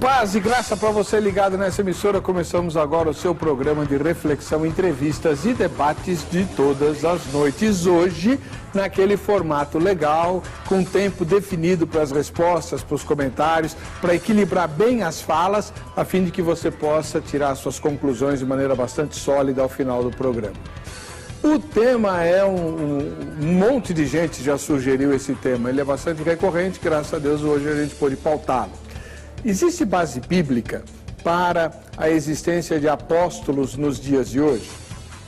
Paz e graça para você ligado nessa emissora. Começamos agora o seu programa de reflexão, entrevistas e debates de todas as noites. Hoje, naquele formato legal, com tempo definido para as respostas, para os comentários, para equilibrar bem as falas, a fim de que você possa tirar suas conclusões de maneira bastante sólida ao final do programa. O tema é um monte de gente já sugeriu esse tema. Ele é bastante recorrente, graças a Deus hoje a gente pôde pautá-lo. Existe base bíblica para a existência de apóstolos nos dias de hoje?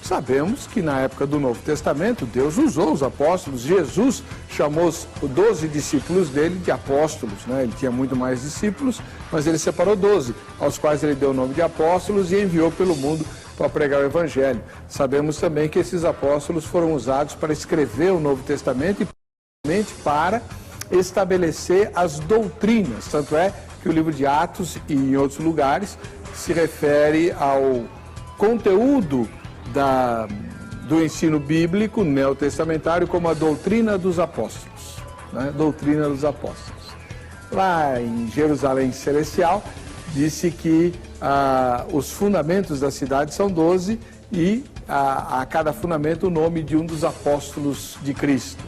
Sabemos que na época do Novo Testamento, Deus usou os apóstolos. Jesus chamou os 12 discípulos dele de apóstolos, né? Ele tinha muito mais discípulos, mas ele separou 12, aos quais ele deu o nome de apóstolos e enviou pelo mundo para pregar o Evangelho. Sabemos também que esses apóstolos foram usados para escrever o Novo Testamento e principalmente para estabelecer as doutrinas. Tanto é que o livro de Atos e em outros lugares se refere ao conteúdo do ensino bíblico neotestamentário como a doutrina dos apóstolos, né? Doutrina dos apóstolos. Lá em Jerusalém Celestial, disse que os fundamentos da cidade são 12 e a cada fundamento o nome de um dos apóstolos de Cristo,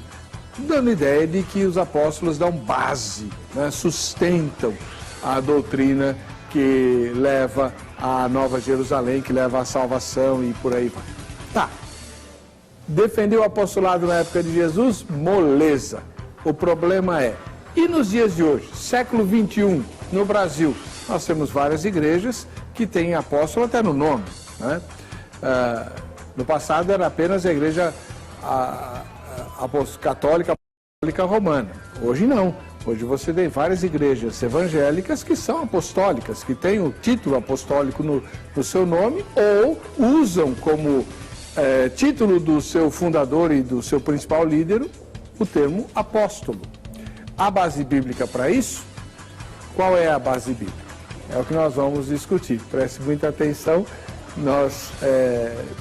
dando ideia de que os apóstolos dão base, né? Sustentam a doutrina que leva à Nova Jerusalém, que leva à salvação e por aí vai. Tá. Defendeu o apostolado na época de Jesus? Moleza. O problema é, e nos dias de hoje, século 21, no Brasil, nós temos várias igrejas que têm apóstolo até no nome, né? No passado era apenas a igreja católica romana. Hoje não. Hoje você tem várias igrejas evangélicas que são apostólicas, que têm o título apostólico no seu nome ou usam como título do seu fundador e do seu principal líder o termo apóstolo. A base bíblica para isso? Qual é a base bíblica? É o que nós vamos discutir. Preste muita atenção. Nós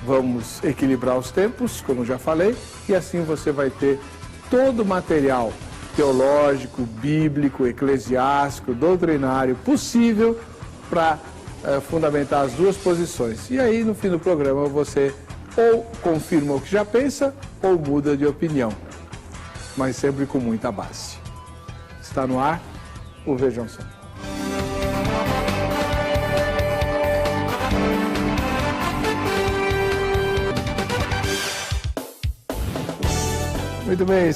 vamos equilibrar os tempos, como já falei, e assim você vai ter todo o material teológico, bíblico, eclesiástico, doutrinário possível para fundamentar as duas posições. E aí, no fim do programa, você ou confirma o que já pensa ou muda de opinião, mas sempre com muita base. Está no ar o Vejam Só. Muito bem,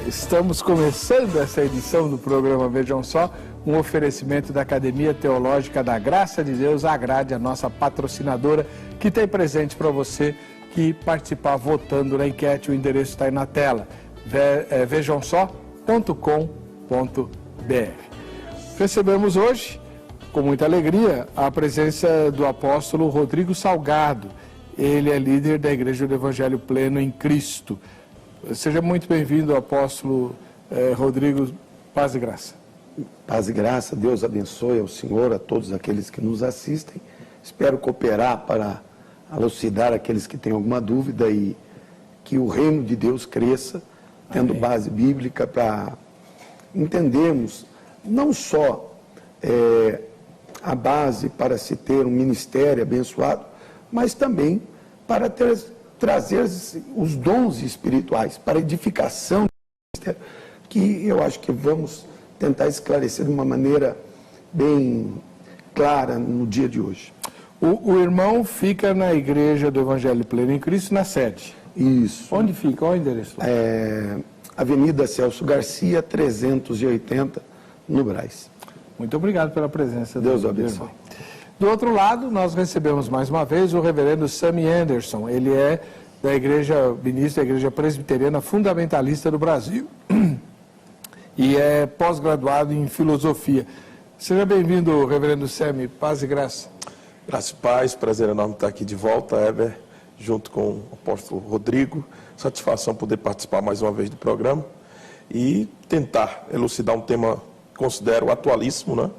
estamos começando essa edição do programa Vejam Só, um oferecimento da Academia Teológica da Graça de Deus, a Agrade, a nossa patrocinadora, que tem presente para você que participar votando na enquete. O endereço está aí na tela, vejamsó.com.br. Recebemos hoje, com muita alegria, a presença do apóstolo Rodrigo Salgado. Ele é líder da Igreja do Evangelho Pleno em Cristo. Seja muito bem-vindo, apóstolo Rodrigo. Paz e graça. Paz e graça, Deus abençoe ao Senhor, a todos aqueles que nos assistem. Espero cooperar para elucidar aqueles que têm alguma dúvida e que o reino de Deus cresça, tendo Amém. Base bíblica para entendermos não só a base para se ter um ministério abençoado, mas também para trazer os dons espirituais para a edificação do ministério, que eu acho que vamos tentar esclarecer de uma maneira bem clara no dia de hoje. O irmão fica na Igreja do Evangelho Pleno em Cristo, na sede. Isso. Onde fica? Qual é o endereço? Avenida Celso Garcia, 380, no Brás. Muito obrigado pela presença. Deus abençoe. Do outro lado, nós recebemos mais uma vez o reverendo Sammy Anderson. Ele é da ministro da Igreja Presbiteriana Fundamentalista do Brasil e é pós-graduado em filosofia. Seja bem-vindo, reverendo Sammy. Paz e graça. Graça e paz, prazer enorme estar aqui de volta, Heber, junto com o apóstolo Rodrigo. Satisfação poder participar mais uma vez do programa e tentar elucidar um tema que considero atualíssimo, né?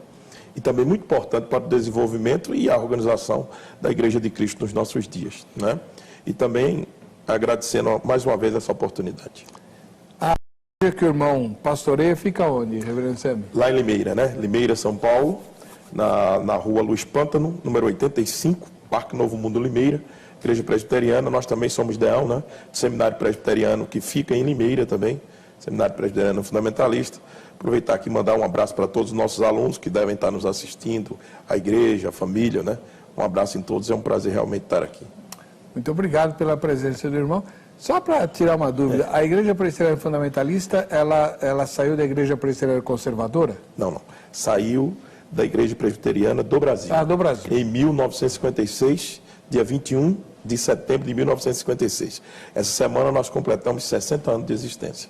E também muito importante para o desenvolvimento e a organização da Igreja de Cristo nos nossos dias, né? E também agradecendo mais uma vez essa oportunidade. A igreja que o irmão pastoreia fica onde, reverendo Sammy? Lá em Limeira, né? Limeira, São Paulo. na rua Luiz Pântano, número 85, Parque Novo Mundo, Limeira, Igreja Presbiteriana. Nós também somos DEAL, né? Seminário Presbiteriano, que fica em Limeira também, Seminário Presbiteriano Fundamentalista. Aproveitar aqui e mandar um abraço para todos os nossos alunos que devem estar nos assistindo, a igreja, a família, né? Um abraço em todos, é um prazer realmente estar aqui. Muito obrigado pela presença do irmão. Só para tirar uma dúvida, a Igreja Presbiteriana Fundamentalista, ela saiu da Igreja Presbiteriana Conservadora? Não. Saiu da Igreja Presbiteriana do Brasil. Ah, do Brasil. Em 1956, dia 21 de setembro de 1956. Essa semana nós completamos 60 anos de existência.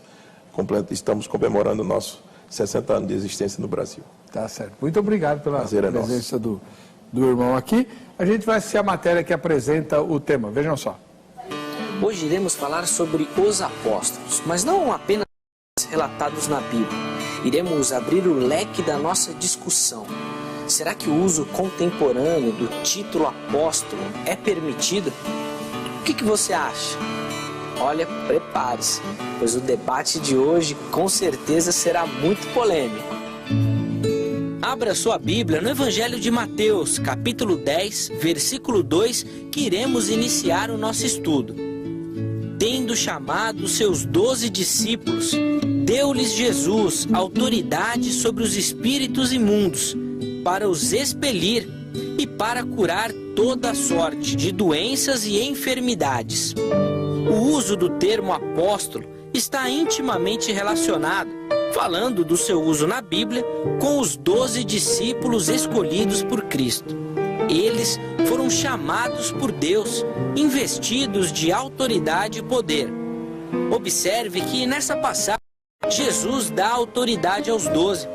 Estamos comemorando o nosso 60 anos de existência no Brasil. Tá certo. Muito obrigado pela presença do irmão aqui. A gente vai assistir a matéria que apresenta o tema. Vejam só. Hoje iremos falar sobre os apóstolos, mas não apenas relatados na Bíblia. Iremos abrir o leque da nossa discussão. Será que o uso contemporâneo do título apóstolo é permitido? O que você acha? Olha, prepare-se, pois o debate de hoje com certeza será muito polêmico. Abra sua Bíblia no Evangelho de Mateus, capítulo 10, versículo 2, que iremos iniciar o nosso estudo. Tendo chamado seus 12 discípulos, deu-lhes Jesus autoridade sobre os espíritos imundos, para os expelir e para curar toda sorte de doenças e enfermidades. O uso do termo apóstolo está intimamente relacionado, falando do seu uso na Bíblia, com os 12 discípulos escolhidos por Cristo. Eles foram chamados por Deus, investidos de autoridade e poder. Observe que nessa passagem, Jesus dá autoridade aos 12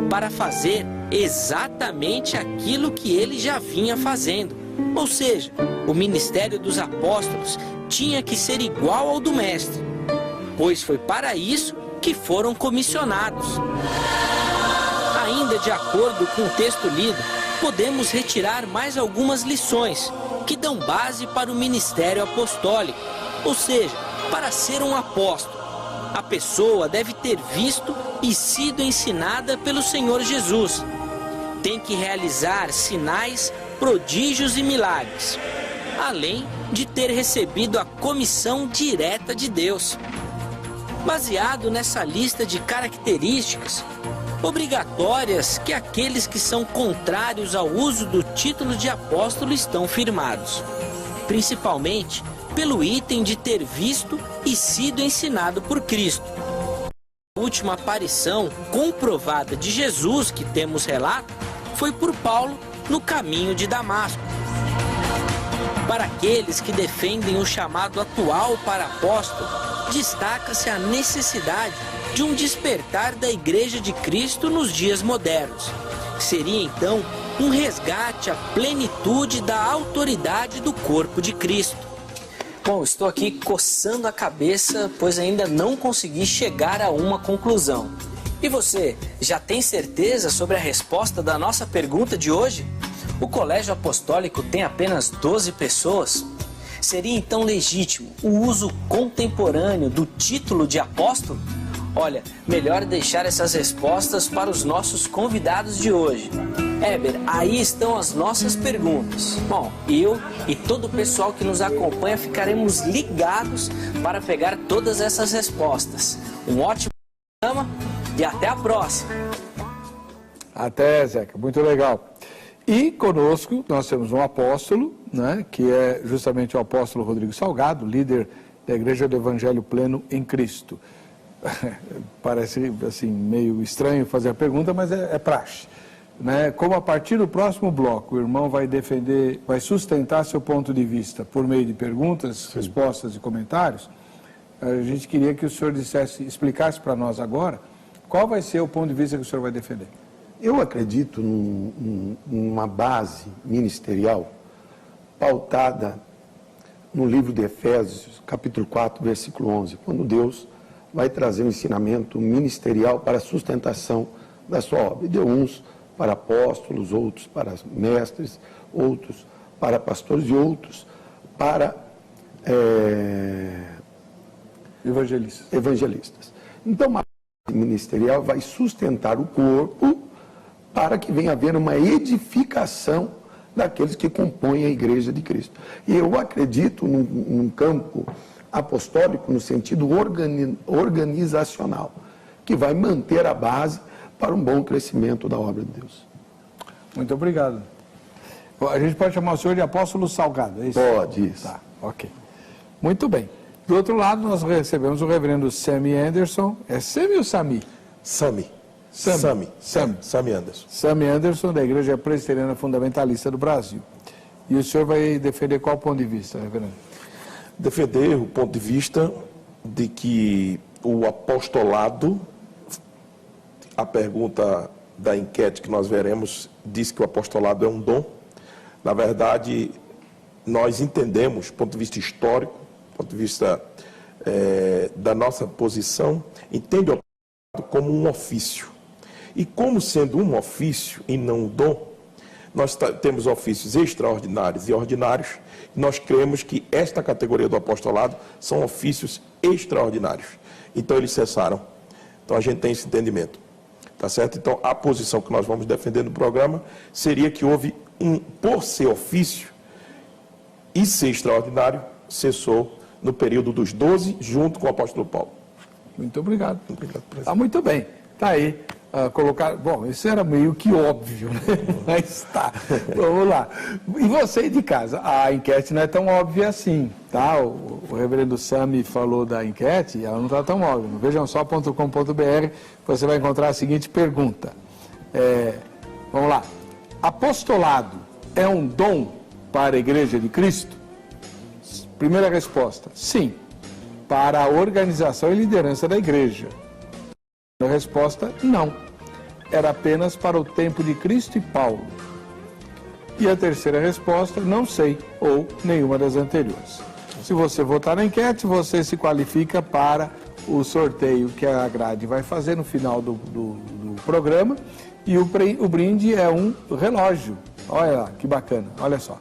para fazer exatamente aquilo que ele já vinha fazendo. Ou seja, o ministério dos apóstolos tinha que ser igual ao do Mestre, pois foi para isso que foram comissionados. Ainda de acordo com o texto lido, podemos retirar mais algumas lições que dão base para o ministério apostólico. Ou seja, para ser um apóstolo, a pessoa deve ter visto e sido ensinada pelo Senhor Jesus. Tem que realizar sinais, prodígios e milagres, além de ter recebido a comissão direta de Deus. Baseado nessa lista de características obrigatórias que aqueles que são contrários ao uso do título de apóstolo estão firmados, principalmente pelo item de ter visto e sido ensinado por Cristo. A última aparição comprovada de Jesus que temos relato foi por Paulo no caminho de Damasco. Para aqueles que defendem o chamado atual para apóstolo, destaca-se a necessidade de um despertar da Igreja de Cristo nos dias modernos. Seria então um resgate à plenitude da autoridade do corpo de Cristo. Bom, estou aqui coçando a cabeça, pois ainda não consegui chegar a uma conclusão. E você, já tem certeza sobre a resposta da nossa pergunta de hoje? O Colégio Apostólico tem apenas 12 pessoas? Seria então legítimo o uso contemporâneo do título de apóstolo? Olha, melhor deixar essas respostas para os nossos convidados de hoje. Heber, aí estão as nossas perguntas. Bom, eu e todo o pessoal que nos acompanha ficaremos ligados para pegar todas essas respostas. Um ótimo programa e até a próxima. Até, Zeca, muito legal. E conosco nós temos um apóstolo, né, que é justamente o apóstolo Rodrigo Salgado, líder da Igreja do Evangelho Pleno em Cristo. Parece assim meio estranho fazer a pergunta, mas é praxe, né? Como a partir do próximo bloco o irmão vai sustentar seu ponto de vista por meio de perguntas, respostas e comentários, a gente queria que o senhor explicasse para nós agora qual vai ser o ponto de vista que o senhor vai defender. Eu acredito numa base ministerial pautada no livro de Efésios, capítulo 4, versículo 11, quando Deus vai trazer um ensinamento ministerial para a sustentação da sua obra. E deu uns para apóstolos, outros para mestres, outros para pastores e outros para evangelistas. Então, a base ministerial vai sustentar o corpo para que venha haver uma edificação daqueles que compõem a Igreja de Cristo. E eu acredito num campo apostólico no sentido organizacional, que vai manter a base para um bom crescimento da obra de Deus. Muito obrigado. A gente pode chamar o senhor de apóstolo Salgado, é isso? Pode, isso. Tá, ok. Muito bem. Do outro lado, nós recebemos o reverendo Sammy Anderson. É Sammy ou Sami? Sami. Sami. Sami Anderson. Sammy Anderson, da Igreja Presbiteriana Fundamentalista do Brasil. E o senhor vai defender qual ponto de vista, reverendo? Defender o ponto de vista de que o apostolado, a pergunta da enquete que nós veremos, diz que o apostolado é um dom. Na verdade, nós entendemos, do ponto de vista histórico, do ponto de vista da nossa posição, entende o apostolado como um ofício. E como sendo um ofício e não um dom, nós temos ofícios extraordinários e ordinários, e nós cremos que esta categoria do apostolado são ofícios extraordinários. Então eles cessaram. Então a gente tem esse entendimento. Tá certo? Então a posição que nós vamos defender no programa seria que houve por ser ofício e ser extraordinário, cessou no período dos 12, junto com o apóstolo Paulo. Muito obrigado. Obrigado, presidente. Tá muito bem. Tá aí. Colocar. Bom, isso era meio que óbvio, né? Mas tá. Vamos lá. E você aí de casa? A enquete não é tão óbvia assim, tá? O reverendo Sami falou da enquete e ela não está tão óbvia. No vejamsó.com.br você vai encontrar a seguinte pergunta. Vamos lá. Apostolado é um dom para a Igreja de Cristo? Primeira resposta, sim. Para a organização e liderança da igreja. A resposta, não. Era apenas para o tempo de Cristo e Paulo. E a terceira resposta, não sei, ou nenhuma das anteriores. Se você votar na enquete, você se qualifica para o sorteio que a grade vai fazer no final do programa. E o brinde é um relógio. Olha lá, que bacana, olha só.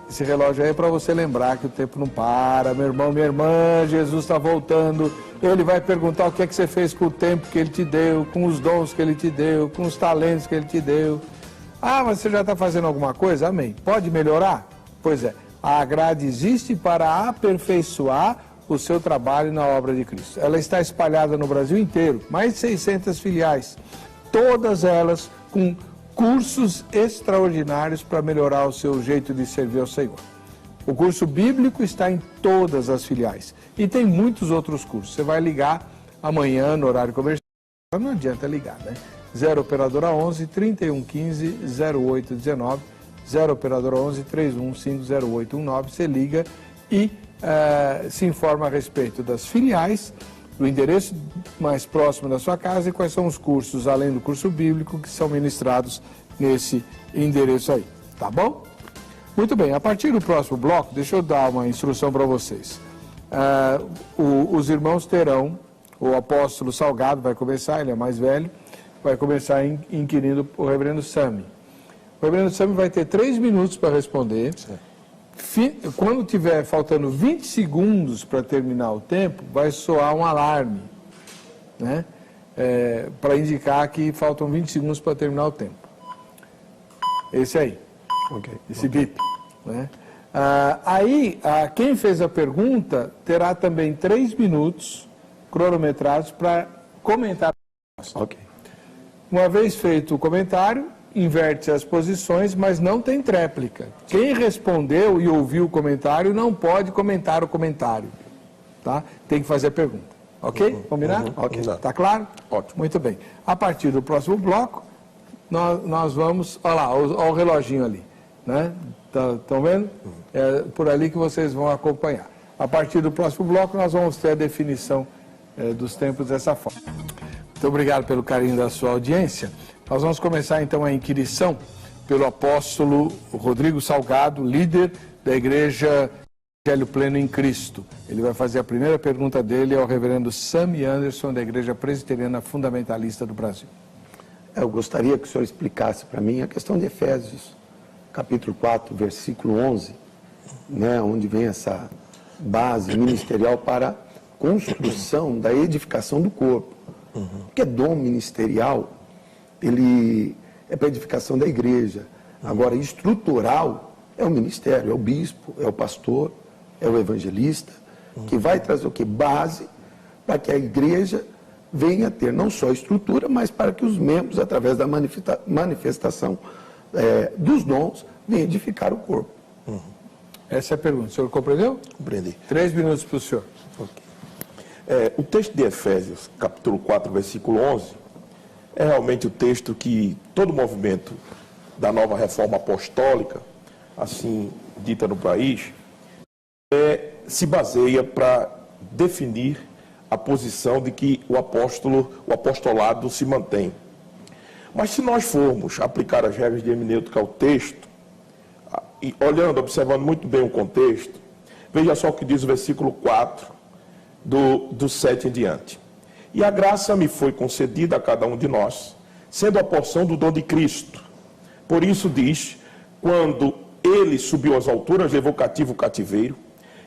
Esse relógio aí é para você lembrar que o tempo não para, meu irmão, minha irmã, Jesus está voltando. Ele vai perguntar o que é que você fez com o tempo que Ele te deu, com os dons que Ele te deu, com os talentos que Ele te deu. Ah, mas você já está fazendo alguma coisa? Amém. Pode melhorar? Pois é, a grade existe para aperfeiçoar o seu trabalho na obra de Cristo. Ela está espalhada no Brasil inteiro, mais de 600 filiais, todas elas com cursos extraordinários para melhorar o seu jeito de servir ao Senhor. O curso bíblico está em todas as filiais e tem muitos outros cursos. Você vai ligar amanhã no horário comercial, não adianta ligar, né? 0 operadora 11 3115 0819, 0 operadora 11 315 0819. Você liga e se informa a respeito das filiais, do endereço mais próximo da sua casa e quais são os cursos, além do curso bíblico, que são ministrados nesse endereço aí, tá bom? Muito bem, a partir do próximo bloco, deixa eu dar uma instrução para vocês. Os irmãos terão, o apóstolo Salgado vai começar, ele é mais velho, vai começar inquirindo o reverendo Sami. O reverendo Sami vai ter 3 minutos para responder. Quando tiver faltando 20 segundos para terminar o tempo, vai soar um alarme, né? Para indicar que faltam 20 segundos para terminar o tempo. Esse aí, esse bip, né? Quem fez a pergunta terá também 3 minutos cronometrados para comentar. Ok. Uma vez feito o comentário, inverte as posições, mas não tem tréplica. Quem respondeu e ouviu o comentário não pode comentar o comentário, tá? Tem que fazer a pergunta, ok? Combinado? Ok. Tá claro? Ótimo. Muito bem. A partir do próximo bloco, nós vamos... Olha lá, olha o reloginho ali, né? Estão vendo? É por ali que vocês vão acompanhar. A partir do próximo bloco, nós vamos ter a definição dos tempos dessa forma. Muito obrigado pelo carinho da sua audiência. Nós vamos começar então a inquirição pelo apóstolo Rodrigo Salgado, líder da Igreja Evangelho Pleno em Cristo. Ele vai fazer a primeira pergunta dele ao reverendo Sammy Anderson, da Igreja Presbiteriana Fundamentalista do Brasil. Eu gostaria que o senhor explicasse para mim a questão de Efésios, capítulo 4, versículo 11, né, onde vem essa base ministerial para a construção da edificação do corpo. Porque dom ministerial, ele é para edificação da igreja. Agora, estrutural é o ministério, é o bispo, é o pastor, é o evangelista, que vai trazer o quê? Base para que a igreja venha a ter não só estrutura, mas para que os membros, através da manifestação dos dons, venham edificar o corpo. Essa é a pergunta. O senhor compreendeu? Compreendi. 3 minutos para o senhor. Okay. O texto de Efésios, capítulo 4, versículo 11, é realmente o texto que todo movimento da nova reforma apostólica, assim dita no país, se baseia para definir a posição de que o apostolado se mantém. Mas se nós formos aplicar as regras de hermenêutica ao texto, e olhando, observando muito bem o contexto, veja só o que diz o versículo 4 do 7 em diante. E a graça me foi concedida a cada um de nós, sendo a porção do dom de Cristo. Por isso diz, quando ele subiu às alturas, levou cativo o cativeiro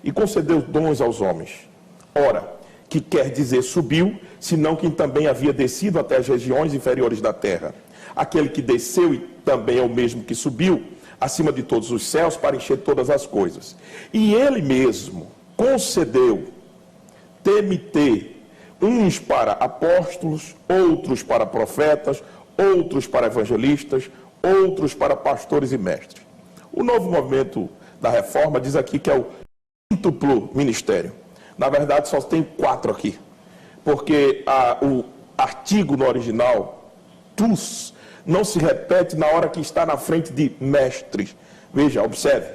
e concedeu dons aos homens. Ora, que quer dizer subiu, senão quem também havia descido até as regiões inferiores da terra. Aquele que desceu e também é o mesmo que subiu, acima de todos os céus, para encher todas as coisas. E ele mesmo concedeu, uns para apóstolos, outros para profetas, outros para evangelistas, outros para pastores e mestres. O novo movimento da reforma diz aqui que é o quíntuplo ministério. Na verdade, só tem 4 aqui, porque o artigo no original, tus, não se repete na hora que está na frente de mestres. Veja, observe.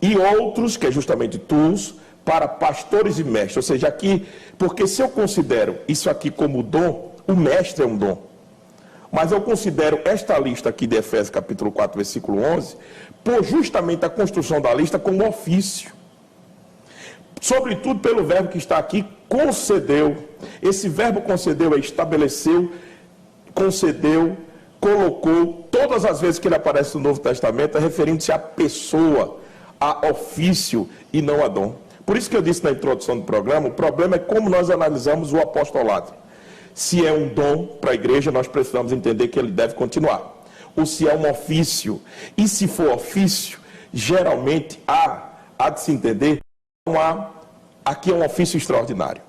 E outros, que é justamente tus, para pastores e mestres. Ou seja, aqui, porque se eu considero isso aqui como dom, o mestre é um dom. Mas eu considero esta lista aqui de Efésios capítulo 4, versículo 11, por justamente a construção da lista como ofício. Sobretudo pelo verbo que está aqui, concedeu. Esse verbo concedeu é estabeleceu, concedeu, colocou. Todas as vezes que ele aparece no Novo Testamento é referindo-se à pessoa, a ofício e não a dom. Por isso que eu disse na introdução do programa, o problema é como nós analisamos o apostolado. Se é um dom para a igreja, nós precisamos entender que ele deve continuar. Ou se é um ofício. E se for ofício, geralmente há de se entender, aqui é um ofício extraordinário.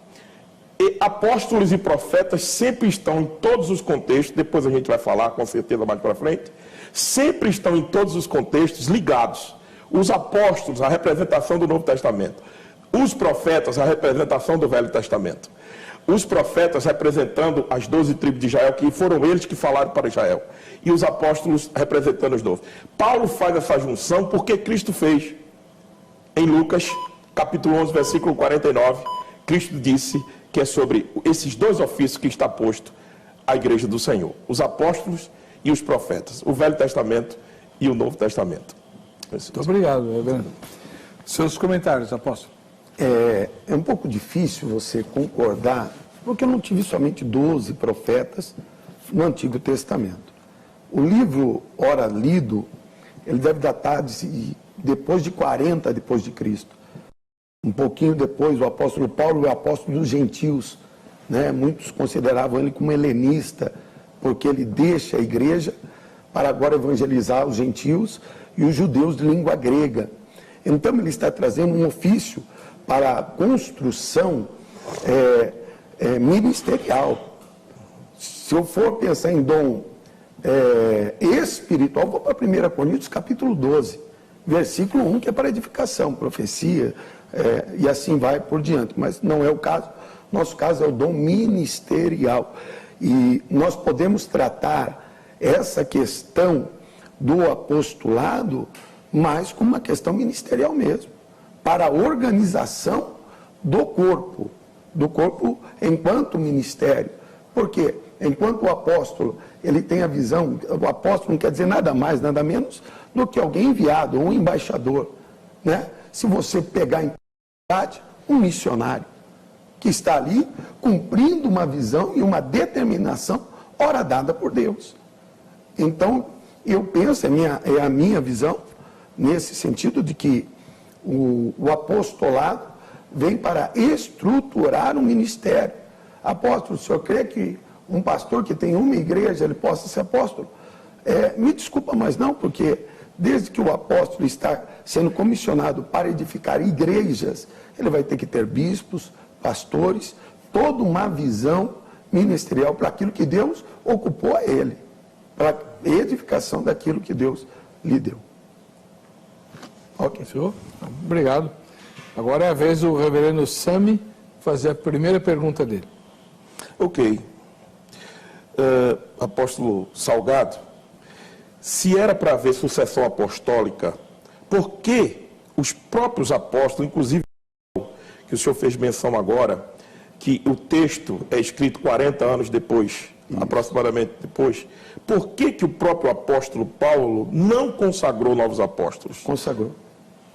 E apóstolos e profetas sempre estão em todos os contextos, depois a gente vai falar com certeza mais para frente, sempre estão em todos os contextos ligados. Os apóstolos, a representação do Novo Testamento. Os profetas, a representação do Velho Testamento. Os profetas representando as 12 tribos de Israel, que foram eles que falaram para Israel. E os apóstolos representando os 12. Paulo faz essa junção porque Cristo fez. Em Lucas, capítulo 11, versículo 49, Cristo disse que é sobre esses 2 ofícios que está posto à igreja do Senhor. Os apóstolos e os profetas. O Velho Testamento e o Novo Testamento. Muito obrigado, reverendo. Seus comentários, apóstolo. É um pouco difícil você concordar, porque eu não tive somente 12 profetas no Antigo Testamento. O livro, ora lido, ele deve datar depois de 40 depois de Cristo. Um pouquinho depois, o apóstolo Paulo é o apóstolo dos gentios, né? Muitos consideravam ele como helenista, porque ele deixa a igreja para agora evangelizar os gentios e os judeus de língua grega. Então ele está trazendo um ofício para a construção ministerial. Se eu for pensar em dom espiritual, vou para 1 Coríntios capítulo 12, versículo 1, que é para edificação, profecia, e assim vai por diante. Mas não é o caso. Nosso caso é o dom ministerial. E nós podemos tratar essa questão do apostolado mais como uma questão ministerial mesmo, para a organização do corpo enquanto ministério. Porque enquanto o apóstolo, ele tem a visão, o apóstolo não quer dizer nada mais, nada menos do que alguém enviado, um embaixador, né? Se você pegar em verdade, um missionário, que está ali cumprindo uma visão e uma determinação, ora dada por Deus. Então, eu penso, é a minha visão, nesse sentido de que o apostolado vem para estruturar um ministério. Apóstolo, o senhor crê que um pastor que tem uma igreja, ele possa ser apóstolo? Me desculpa, mas não, porque desde que o apóstolo está sendo comissionado para edificar igrejas, ele vai ter que ter bispos, pastores, toda uma visão ministerial para aquilo que Deus ocupou a ele, para a edificação daquilo que Deus lhe deu. Ok, senhor. Obrigado. Agora é a vez do reverendo Sami fazer a primeira pergunta dele. Ok. Apóstolo Salgado, se era para haver sucessão apostólica, por que os próprios apóstolos, inclusive que o senhor fez menção agora, que o texto é escrito 40 anos depois, aproximadamente depois, por que o próprio apóstolo Paulo não consagrou novos apóstolos? Consagrou.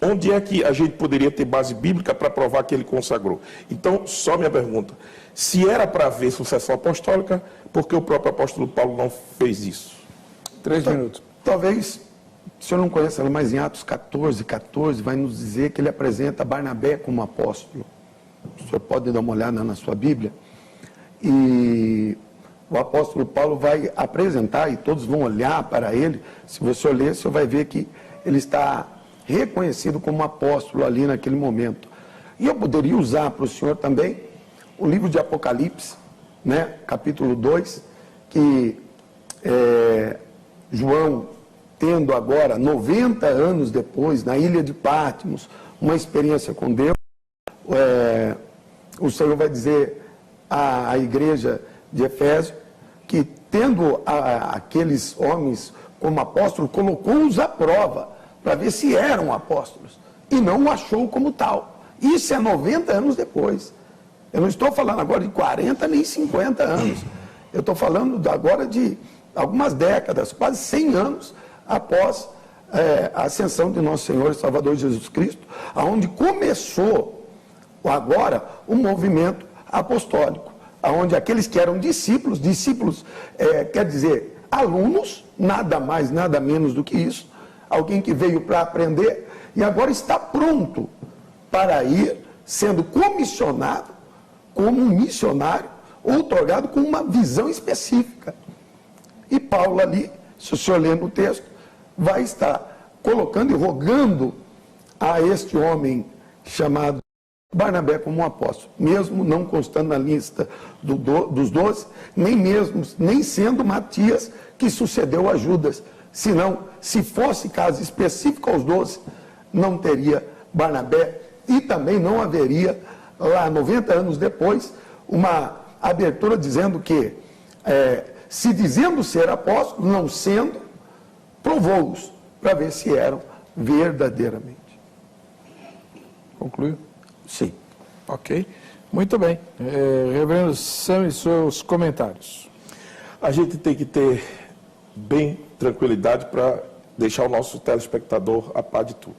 Onde é que a gente poderia ter base bíblica para provar que ele consagrou? Então, só minha pergunta. Se era para haver sucessão apostólica, por que o próprio apóstolo Paulo não fez isso? 3 minutos. Talvez, o senhor não conheça, mas em Atos 14 vai nos dizer que ele apresenta Barnabé como apóstolo. O senhor pode dar uma olhada na sua Bíblia. E o apóstolo Paulo vai apresentar, e todos vão olhar para ele. Se você olhar, o senhor vai ver que ele está reconhecido como apóstolo ali naquele momento. E eu poderia usar para o senhor também o livro de Apocalipse, né, capítulo 2, que João, tendo agora 90 anos depois, na ilha de Patmos, uma experiência com Deus, o Senhor vai dizer à igreja de Efésio que, tendo aqueles homens como apóstolos, colocou-os à prova para ver se eram apóstolos, e não o achou como tal. Isso é 90 anos depois. Eu não estou falando agora de 40 nem 50 anos. Eu estou falando agora de algumas décadas, quase 100 anos após a ascensão de nosso Senhor e Salvador Jesus Cristo, aonde começou agora o movimento apostólico, aonde aqueles que eram discípulos quer dizer alunos, nada mais, nada menos do que isso, alguém que veio para aprender e agora está pronto para ir sendo comissionado como um missionário, outorgado com uma visão específica. E Paulo ali, se o senhor ler no texto, vai estar colocando e rogando a este homem chamado Barnabé como um apóstolo, mesmo não constando na lista dos 12, nem sendo Matias que sucedeu a Judas. Senão, se fosse caso específico aos 12, não teria Barnabé e também não haveria, lá 90 anos depois, uma abertura dizendo que, se dizendo ser apóstolo, não sendo, provou-os para ver se eram verdadeiramente. Concluiu? Sim. Ok. Muito bem. Reverendo Sam e seus comentários. A gente tem que ter bem tranquilidade para deixar o nosso telespectador a par de tudo.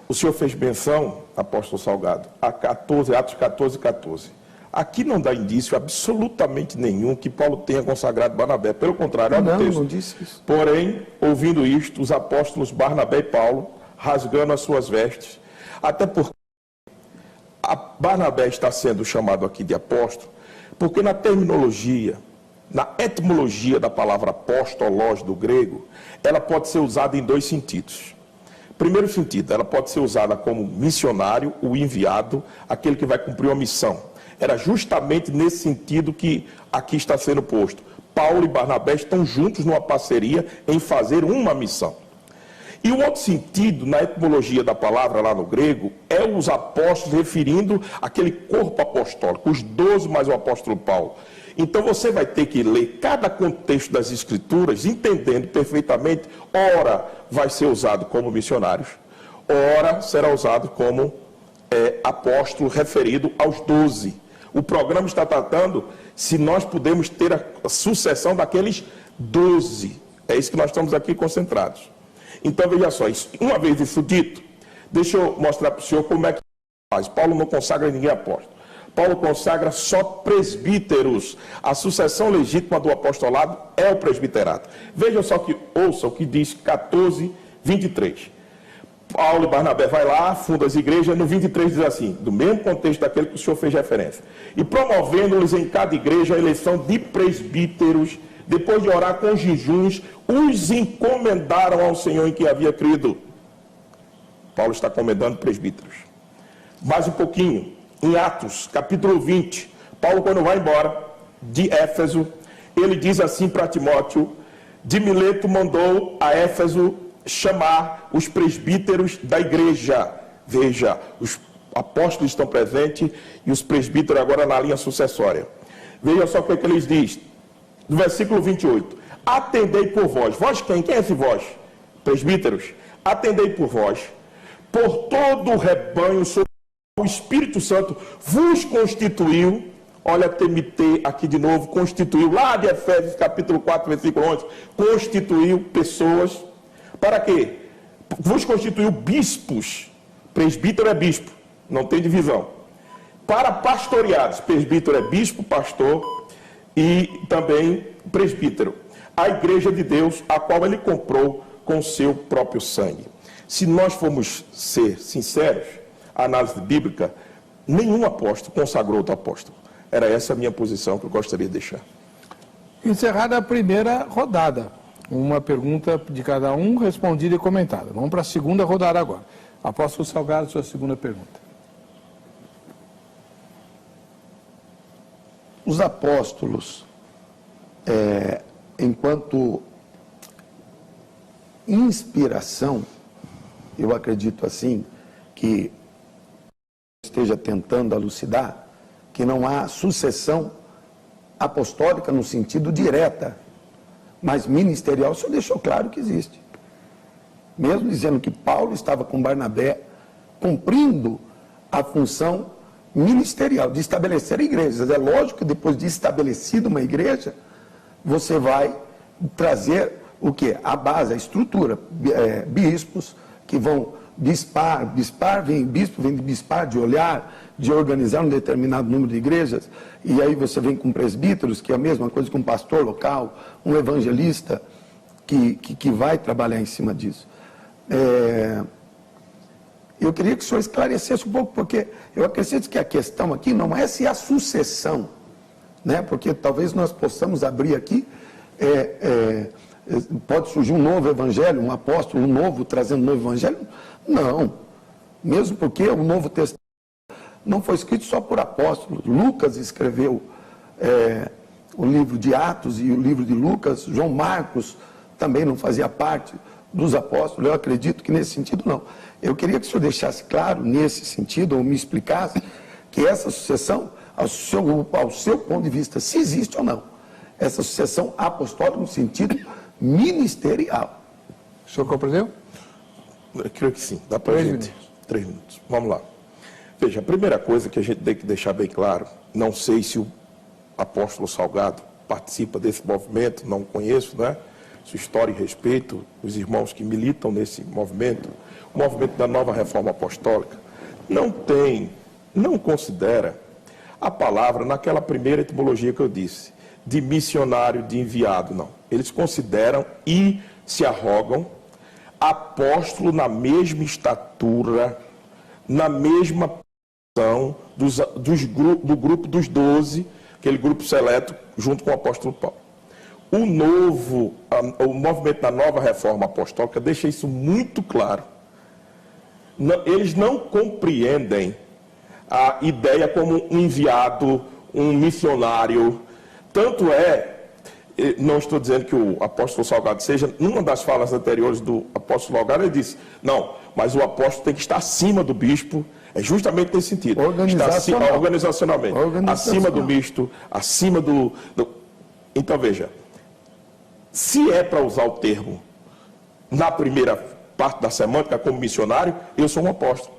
O senhor fez menção, apóstolo Salgado, a Atos 14. Aqui não dá indício absolutamente nenhum que Paulo tenha consagrado Barnabé. Pelo contrário, não disse isso. Porém, ouvindo isto, os apóstolos Barnabé e Paulo, rasgando as suas vestes, até porque Barnabé está sendo chamado aqui de apóstolo, porque na terminologia, na etimologia da palavra apóstolos do grego, ela pode ser usada em 2 sentidos. Primeiro sentido, ela pode ser usada como missionário, o enviado, aquele que vai cumprir uma missão. Era justamente nesse sentido que aqui está sendo posto. Paulo e Barnabé estão juntos numa parceria em fazer uma missão. E o outro sentido, na etimologia da palavra lá no grego, é os apóstolos referindo aquele corpo apostólico, os 12 mais o apóstolo Paulo. Então você vai ter que ler cada contexto das escrituras, entendendo perfeitamente, ora vai ser usado como missionários, ora será usado como apóstolo referido aos 12. O programa está tratando se nós podemos ter a sucessão daqueles 12. É isso que nós estamos aqui concentrados. Então veja só, uma vez isso dito, deixa eu mostrar para o senhor como é que faz. Paulo não consagra ninguém apóstolo. Paulo consagra só presbíteros. A sucessão legítima do apostolado é o presbiterato. Vejam só que, ouça o que diz 14, 23. Paulo e Barnabé vai lá, funda as igrejas, no 23 diz assim, do mesmo contexto daquele que o senhor fez referência. E promovendo-lhes em cada igreja a eleição de presbíteros depois de orar com jejuns, os encomendaram ao Senhor em que havia crido. Paulo está encomendando presbíteros. Mais um pouquinho, em Atos, capítulo 20, Paulo, quando vai embora de Éfeso, ele diz assim para Timóteo: de Mileto mandou a Éfeso chamar os presbíteros da igreja. Veja, os apóstolos estão presentes e os presbíteros agora na linha sucessória. Veja só o que ele diz, no versículo 28. Atendei por vós. Vós quem? Quem é esse vós? Presbíteros. Atendei por vós, por todo o rebanho, sobre o Espírito Santo vos constituiu. Olha, TMT aqui de novo, constituiu, lá de Efésios capítulo 4, versículo 11, constituiu pessoas, para quê? Vos constituiu bispos, presbítero é bispo, não tem divisão, para pastoreados, presbítero é bispo, pastor e também presbítero, a igreja de Deus, a qual ele comprou com seu próprio sangue. Se nós formos ser sinceros, a análise bíblica, nenhum apóstolo consagrou outro apóstolo. Era essa a minha posição que eu gostaria de deixar. Encerrada a primeira rodada. Uma pergunta de cada um, respondida e comentada. Vamos para a segunda rodada agora. Apóstolo Salgado, sua segunda pergunta. Os apóstolos, enquanto inspiração, eu acredito assim, que esteja tentando elucidar, que não há sucessão apostólica no sentido direta, mas ministerial, o senhor deixou claro que existe. Mesmo dizendo que Paulo estava com Barnabé, cumprindo a função ministerial de estabelecer igrejas. É lógico que depois de estabelecida uma igreja, você vai trazer o quê? A base, a estrutura, bispos que vão bispo vem de bispar, de olhar, de organizar um determinado número de igrejas, e aí você vem com presbíteros, que é a mesma coisa que um pastor local, um evangelista, que vai trabalhar em cima disso. Eu queria que o senhor esclarecesse um pouco, porque eu acredito que a questão aqui não é se há sucessão, né? Porque talvez nós possamos abrir aqui, pode surgir um novo evangelho, um apóstolo novo trazendo um novo evangelho. Não, mesmo porque o Novo Testamento não foi escrito só por apóstolos. Lucas escreveu o livro de Atos e o livro de Lucas. João Marcos também não fazia parte dos apóstolos. Eu acredito que nesse sentido não. Eu queria que o senhor deixasse claro nesse sentido, ou me explicasse, que essa sucessão, ao seu ponto de vista, se existe ou não, essa sucessão apostólica no sentido ministerial. O senhor compreendeu? Eu creio que sim, dá para a gente. 3 minutos. Vamos lá. Veja, a primeira coisa que a gente tem que deixar bem claro, não sei se o apóstolo Salgado participa desse movimento, não conheço, né? Sua história e respeito, os irmãos que militam nesse movimento, o movimento da nova reforma apostólica, não considera a palavra naquela primeira etimologia que eu disse, de missionário, de enviado, não. Eles consideram e se arrogam apóstolo na mesma estatura, na mesma posição do grupo dos 12, aquele grupo seleto, junto com o apóstolo Paulo. O movimento da nova reforma apostólica deixa isso muito claro. Eles não compreendem a ideia como um enviado, um missionário. Tanto não estou dizendo que o apóstolo Salgado seja, numa das falas anteriores do apóstolo Salgado, ele disse, não, mas o apóstolo tem que estar acima do bispo, é justamente nesse sentido. Organizacionalmente. Acima do bispo, acima do... Então, veja, se é para usar o termo na primeira parte da semântica como missionário, eu sou um apóstolo.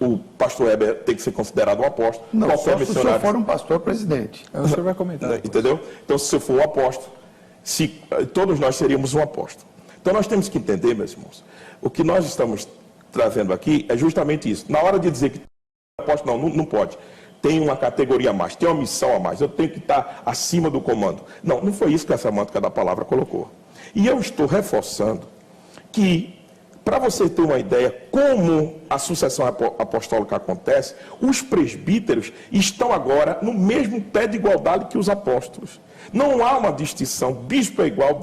O pastor Heber tem que ser considerado um apóstolo. Não, só se o senhor for um pastor presidente. O senhor vai comentar. Entendeu? Então, se eu for um apóstolo, todos nós seríamos um apóstolo. Então, nós temos que entender, meus irmãos, o que nós estamos trazendo aqui é justamente isso. Na hora de dizer que apóstolo, não pode. Tem uma categoria a mais, tem uma missão a mais, eu tenho que estar acima do comando. Não foi isso que a semântica da palavra colocou. E eu estou reforçando que Para você ter uma ideia como a sucessão apostólica acontece, os presbíteros estão agora no mesmo pé de igualdade que os apóstolos. Não há uma distinção, bispo é igual,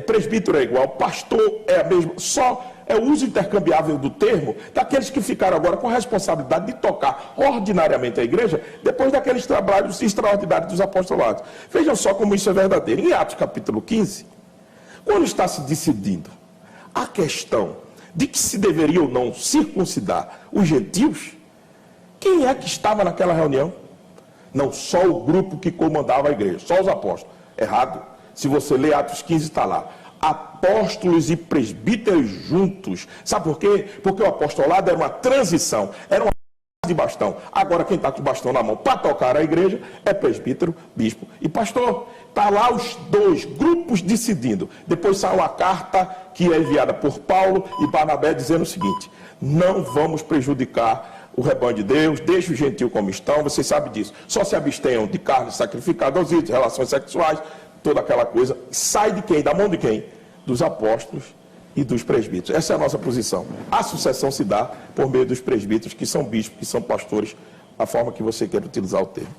presbítero é igual, pastor é a mesma, só é o uso intercambiável do termo daqueles que ficaram agora com a responsabilidade de tocar ordinariamente a igreja depois daqueles trabalhos extraordinários dos apostolados. Vejam só como isso é verdadeiro. Em Atos capítulo 15, quando está se decidindo a questão de que se deveria ou não circuncidar os gentios, quem é que estava naquela reunião? Não, só o grupo que comandava a igreja, só os apóstolos. Errado. Se você ler Atos 15, está lá. Apóstolos e presbíteros juntos. Sabe por quê? Porque o apostolado era uma transição, era uma de bastão. Agora quem está com o bastão na mão para tocar a igreja é presbítero, bispo e pastor. Está lá os dois grupos decidindo. Depois sai uma carta que é enviada por Paulo e Barnabé dizendo o seguinte: não vamos prejudicar o rebanho de Deus, deixe o gentil como estão, vocês sabem disso. Só se abstenham de carne sacrificada aos ídolos, relações sexuais, toda aquela coisa. Sai de quem? Da mão de quem? Dos apóstolos e dos presbíteros. Essa é a nossa posição. A sucessão se dá por meio dos presbíteros, que são bispos, que são pastores, a forma que você quer utilizar o termo.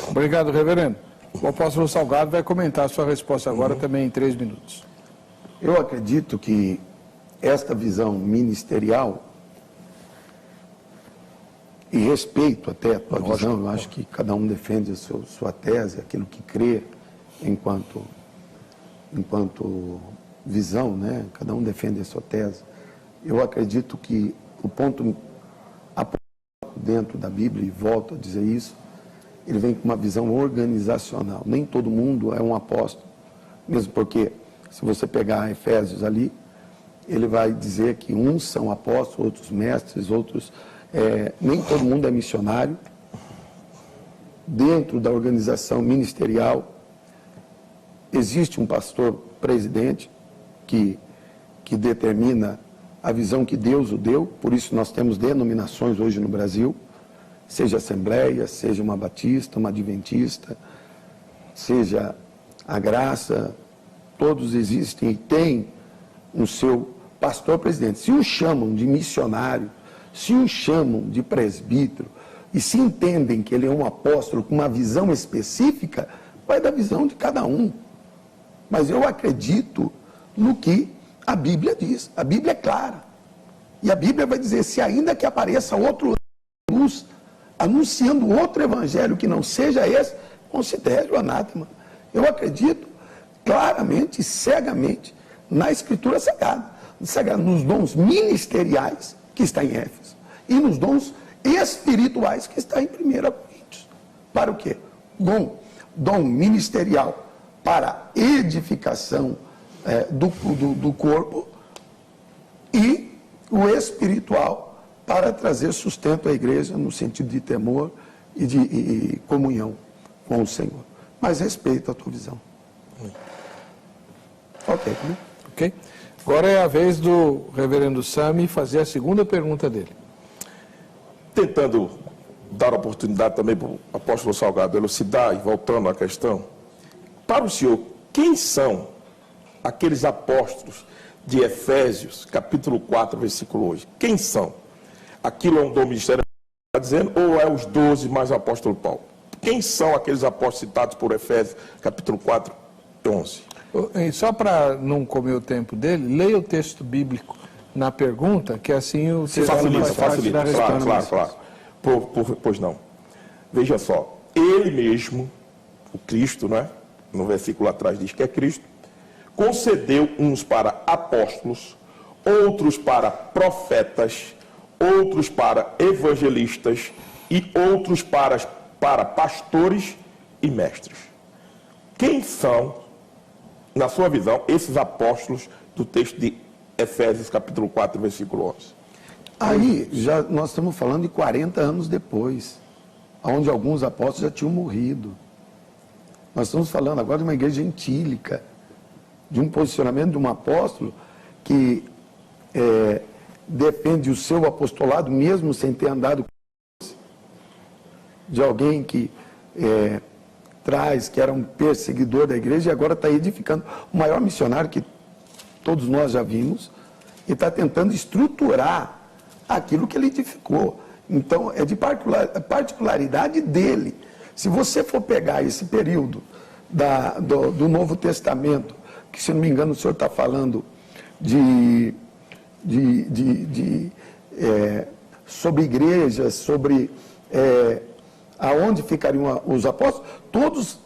Obrigado, reverendo. O apóstolo Salgado vai comentar a sua resposta agora também em 3 minutos. Eu acredito que esta visão ministerial, e respeito até a tua visão, eu acho que cada um defende a sua tese, aquilo que crê enquanto visão, né? Cada um defende a sua tese. Eu acredito que o ponto dentro da Bíblia, e volto a dizer isso, ele vem com uma visão organizacional. Nem todo mundo é um apóstolo, mesmo porque, se você pegar Efésios ali, ele vai dizer que uns são apóstolos, outros mestres, outros... nem todo mundo é missionário. Dentro da organização ministerial, existe um pastor presidente que determina a visão que Deus o deu. Por isso nós temos denominações hoje no Brasil, seja Assembleia, seja uma Batista, uma Adventista, seja a Graça, todos existem e têm o seu pastor presidente. Se o chamam de missionário, se o chamam de presbítero, e se entendem que ele é um apóstolo com uma visão específica, vai da visão de cada um. Mas eu acredito no que a Bíblia diz. A Bíblia é clara. E a Bíblia vai dizer: se ainda que apareça outro luz, anunciando outro evangelho que não seja esse, considere o anátema. Eu acredito claramente e cegamente na Escritura Sagrada, nos dons ministeriais que está em Éfeso e nos dons espirituais que está em 1 Coríntios. Para o quê? Dom ministerial para edificação do corpo, e o espiritual para trazer sustento à igreja no sentido de temor e de comunhão com o Senhor. Mas respeito a tua visão. Ok, né? Ok. Agora é a vez do reverendo Sami fazer a segunda pergunta dele. Tentando dar oportunidade também para o apóstolo Salgado elucidar, e voltando à questão, para o senhor, quem são aqueles apóstolos de Efésios, capítulo 4, versículo 8? Quem são? Aquilo é um dom ministerial, está dizendo, ou é os 12 mais o apóstolo Paulo? Quem são aqueles apóstolos citados por Efésios, capítulo 4, 11? Só para não comer o tempo dele, leia o texto bíblico na pergunta, que assim o texto facilita, claro. Pois não. Veja só, ele mesmo, o Cristo, né? No versículo atrás diz que é Cristo, concedeu uns para apóstolos, outros para profetas, outros para evangelistas e outros para pastores e mestres. Quem são, na sua visão, esses apóstolos do texto de Efésios capítulo 4, versículo 11? Aí, nós estamos falando de 40 anos depois, onde alguns apóstolos já tinham morrido. Nós estamos falando agora de uma igreja gentílica, de um posicionamento de um apóstolo que defende o seu apostolado mesmo sem ter andado com ele, de alguém que que era um perseguidor da igreja e agora está edificando o maior missionário que todos nós já vimos, e está tentando estruturar aquilo que ele edificou. Então, é de particularidade dele. Se você for pegar esse período do Novo Testamento, que, se não me engano, o senhor está falando sobre igrejas, sobre aonde ficariam os apóstolos, todos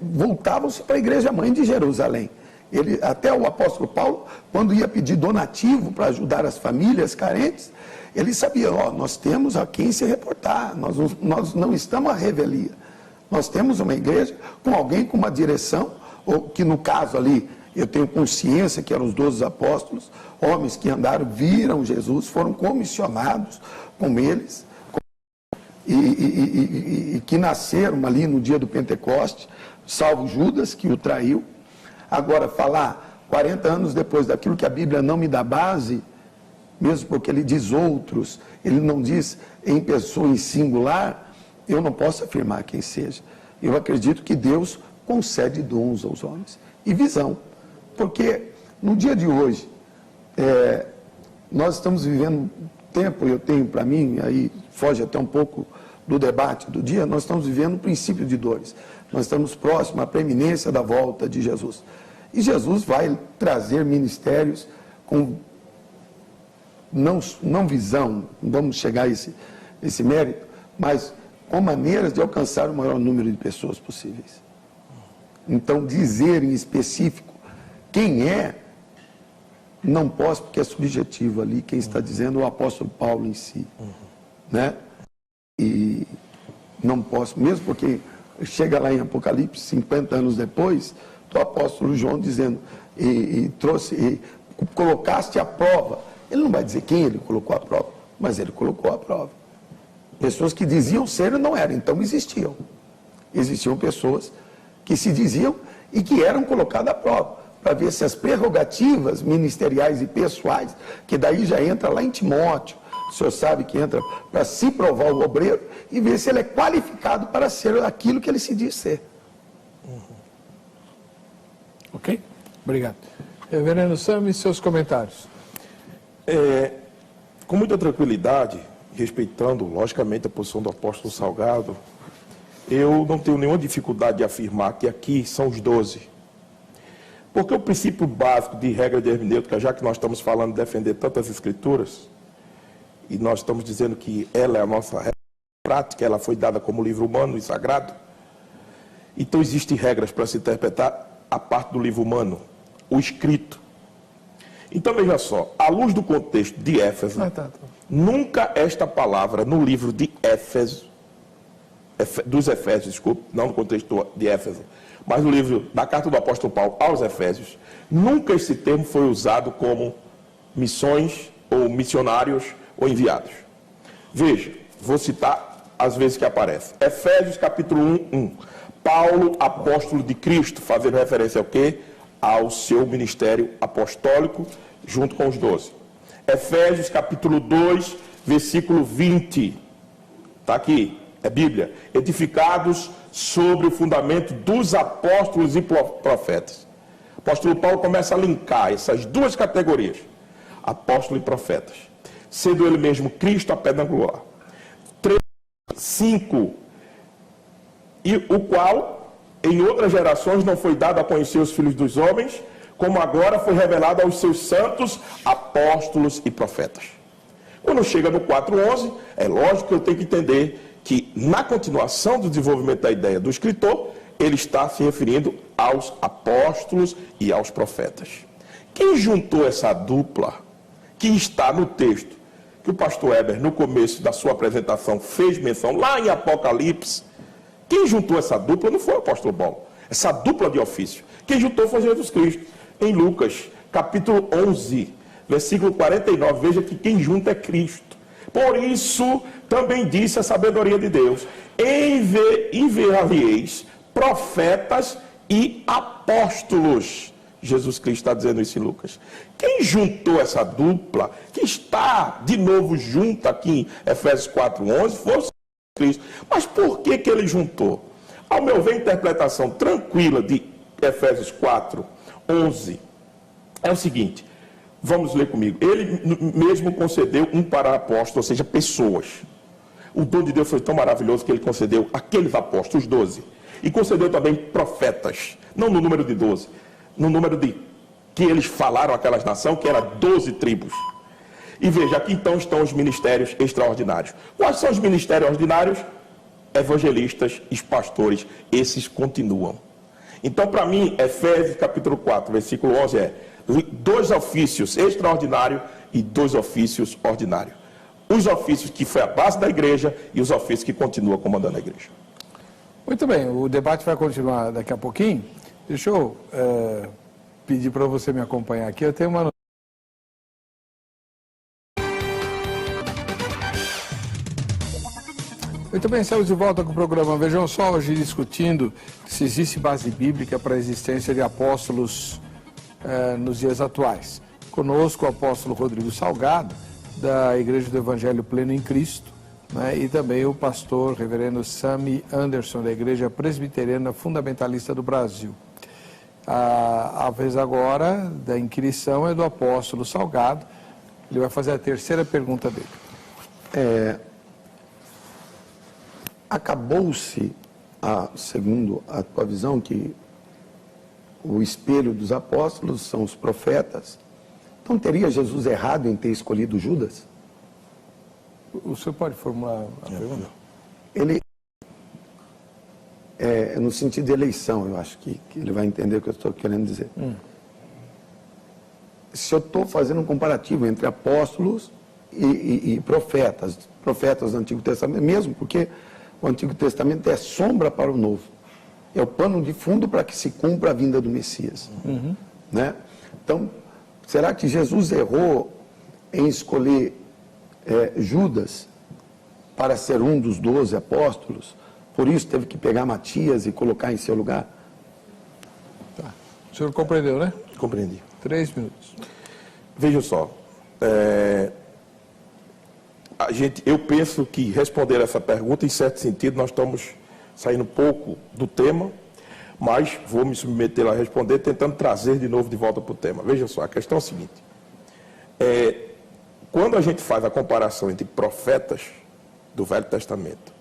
voltavam-se para a igreja-mãe de Jerusalém. Até o apóstolo Paulo, quando ia pedir donativo para ajudar as famílias carentes, ele sabia, nós temos a quem se reportar, nós não estamos à revelia. Nós temos uma igreja com alguém com uma direção, ou que no caso ali, eu tenho consciência que eram os 12 apóstolos, homens que andaram, viram Jesus, foram comissionados com eles, e que nasceram ali no dia do Pentecoste, salvo Judas, que o traiu. Agora, falar 40 anos depois daquilo que a Bíblia não me dá base, mesmo porque ele diz outros, ele não diz em pessoa em singular, eu não posso afirmar quem seja. Eu acredito que Deus concede dons aos homens e visão. Porque no dia de hoje, nós estamos vivendo um tempo, eu tenho para mim, aí foge até um pouco do debate do dia, nós estamos vivendo um princípio de dores. Nós estamos próximos à preeminência da volta de Jesus. E Jesus vai trazer ministérios com não visão, não vamos chegar a esse mérito, mas com maneiras de alcançar o maior número de pessoas possíveis. Então, dizer em específico quem não posso, porque é subjetivo ali, quem está dizendo é o apóstolo Paulo em si, né? E não posso, mesmo porque chega lá em Apocalipse, 50 anos depois, do apóstolo João dizendo, colocaste à prova. Ele não vai dizer quem ele colocou à prova, mas ele colocou à prova. Pessoas que diziam ser e não eram, então existiam. Existiam pessoas que se diziam e que eram colocadas à prova, para ver se as prerrogativas ministeriais e pessoais, que daí já entra lá em Timóteo, o senhor sabe que entra para se provar o obreiro e ver se ele é qualificado para ser aquilo que ele se diz ser. Ok? Obrigado. Reverendo Sam, e seus comentários? Com muita tranquilidade, respeitando, logicamente, a posição do apóstolo Salgado, eu não tenho nenhuma dificuldade de afirmar que aqui são os 12. Porque o princípio básico de regra de hermenêutica, já que nós estamos falando de defender tantas escrituras, e nós estamos dizendo que ela é a nossa regra prática, ela foi dada como livro humano e sagrado, então existem regras para se interpretar a parte do livro humano, o escrito. Então veja só, à luz do contexto de Éfeso, nunca esta palavra no livro de Éfeso, dos Efésios, desculpe, não no contexto de Éfeso, mas no livro da carta do apóstolo Paulo aos Efésios, nunca esse termo foi usado como missões ou missionários ou enviados. Veja, vou citar as vezes que aparece. Efésios capítulo 1. Paulo, apóstolo de Cristo, fazendo referência ao quê? Ao seu ministério apostólico, junto com os 12. Efésios capítulo 2, versículo 20. Está aqui, é Bíblia. Edificados sobre o fundamento dos apóstolos e profetas. O apóstolo Paulo começa a linkar essas duas categorias, apóstolo e profetas, sendo ele mesmo Cristo a pedra angular. 3, 5, e o qual, em outras gerações, não foi dado a conhecer os filhos dos homens, como agora foi revelado aos seus santos apóstolos e profetas. Quando chega no 4:11, é lógico que eu tenho que entender que, na continuação do desenvolvimento da ideia do escritor, ele está se referindo aos apóstolos e aos profetas. Quem juntou essa dupla, que está no texto, que o pastor Heber, no começo da sua apresentação, fez menção lá em Apocalipse, quem juntou essa dupla não foi o apóstolo Paulo, essa dupla de ofício. Quem juntou foi Jesus Cristo. Em Lucas, capítulo 11, versículo 49, veja que quem junta é Cristo. Por isso, também disse a sabedoria de Deus, enviar-lhe-eis profetas e apóstolos. Jesus Cristo está dizendo isso em Lucas. Quem juntou essa dupla, que está de novo junto aqui em Efésios 4:11, foi Cristo. Mas por que ele juntou? Ao meu ver, a interpretação tranquila de Efésios 4:11 é o seguinte: Vamos ler comigo. Ele mesmo concedeu um para apóstolo, ou seja, pessoas. O dom de Deus foi tão maravilhoso que ele concedeu aqueles apóstolos, 12. E concedeu também profetas, não no número de 12, no número de que eles falaram aquelas nações, que era 12 tribos. E veja, aqui então estão os ministérios extraordinários. Quais são os ministérios ordinários? Evangelistas e pastores, esses continuam. Então, para mim, Efésios capítulo 4, versículo 11 é 2 ofícios extraordinários e 2 ofícios ordinários. Os ofícios que foi a base da igreja e os ofícios que continuam comandando a igreja. Muito bem, o debate vai continuar daqui a pouquinho. Deixa eu pedir para você me acompanhar aqui. Eu tenho uma notícia. Muito bem, estamos de volta com o programa. Vejam só, hoje discutindo se existe base bíblica para a existência de apóstolos nos dias atuais. Conosco o apóstolo Rodrigo Salgado, da Igreja do Evangelho Pleno em Cristo, né, e também o pastor reverendo Sammy Anderson, da Igreja Presbiteriana Fundamentalista do Brasil. A vez agora da inquirição é do apóstolo Salgado. Ele vai fazer a terceira pergunta dele. Acabou-se, segundo a tua visão, que o espelho dos apóstolos são os profetas. Então teria Jesus errado em ter escolhido Judas? O senhor pode formular a pergunta? Ele, no sentido de eleição, eu acho que ele vai entender o que eu estou querendo dizer. Se eu estou fazendo um comparativo entre apóstolos e profetas do Antigo Testamento, mesmo porque o Antigo Testamento é sombra para o Novo. É o pano de fundo para que se cumpra a vinda do Messias. Né? Então, será que Jesus errou em escolher Judas para ser um dos 12 apóstolos? Por isso teve que pegar Matias e colocar em seu lugar? Tá. O senhor compreendeu, né? Compreendi. 3 minutos. Veja só, eu penso que responder essa pergunta, em certo sentido, nós estamos saindo um pouco do tema, mas vou me submeter a responder, tentando trazer de novo de volta para o tema. Veja só, a questão é a seguinte. Quando a gente faz a comparação entre profetas do Velho Testamento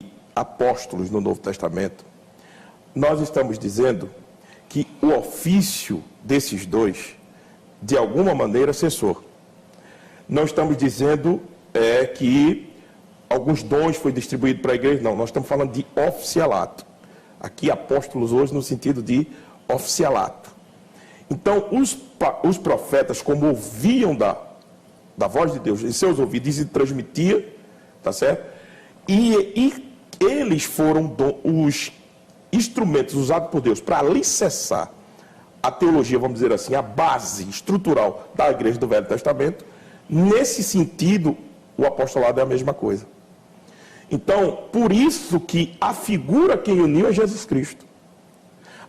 e apóstolos no Novo Testamento, nós estamos dizendo que o ofício desses dois, de alguma maneira, cessou. Não estamos dizendo que alguns dons foram distribuídos para a igreja, não. Nós estamos falando de oficialato. Aqui, apóstolos hoje no sentido de oficialato. Então, os profetas, como ouviam da voz de Deus em seus ouvidos e transmitia, tá certo? E eles foram os instrumentos usados por Deus para alicerçar a teologia, vamos dizer assim, a base estrutural da igreja do Velho Testamento. Nesse sentido, o apostolado é a mesma coisa. Então, por isso que a figura quem uniu é Jesus Cristo.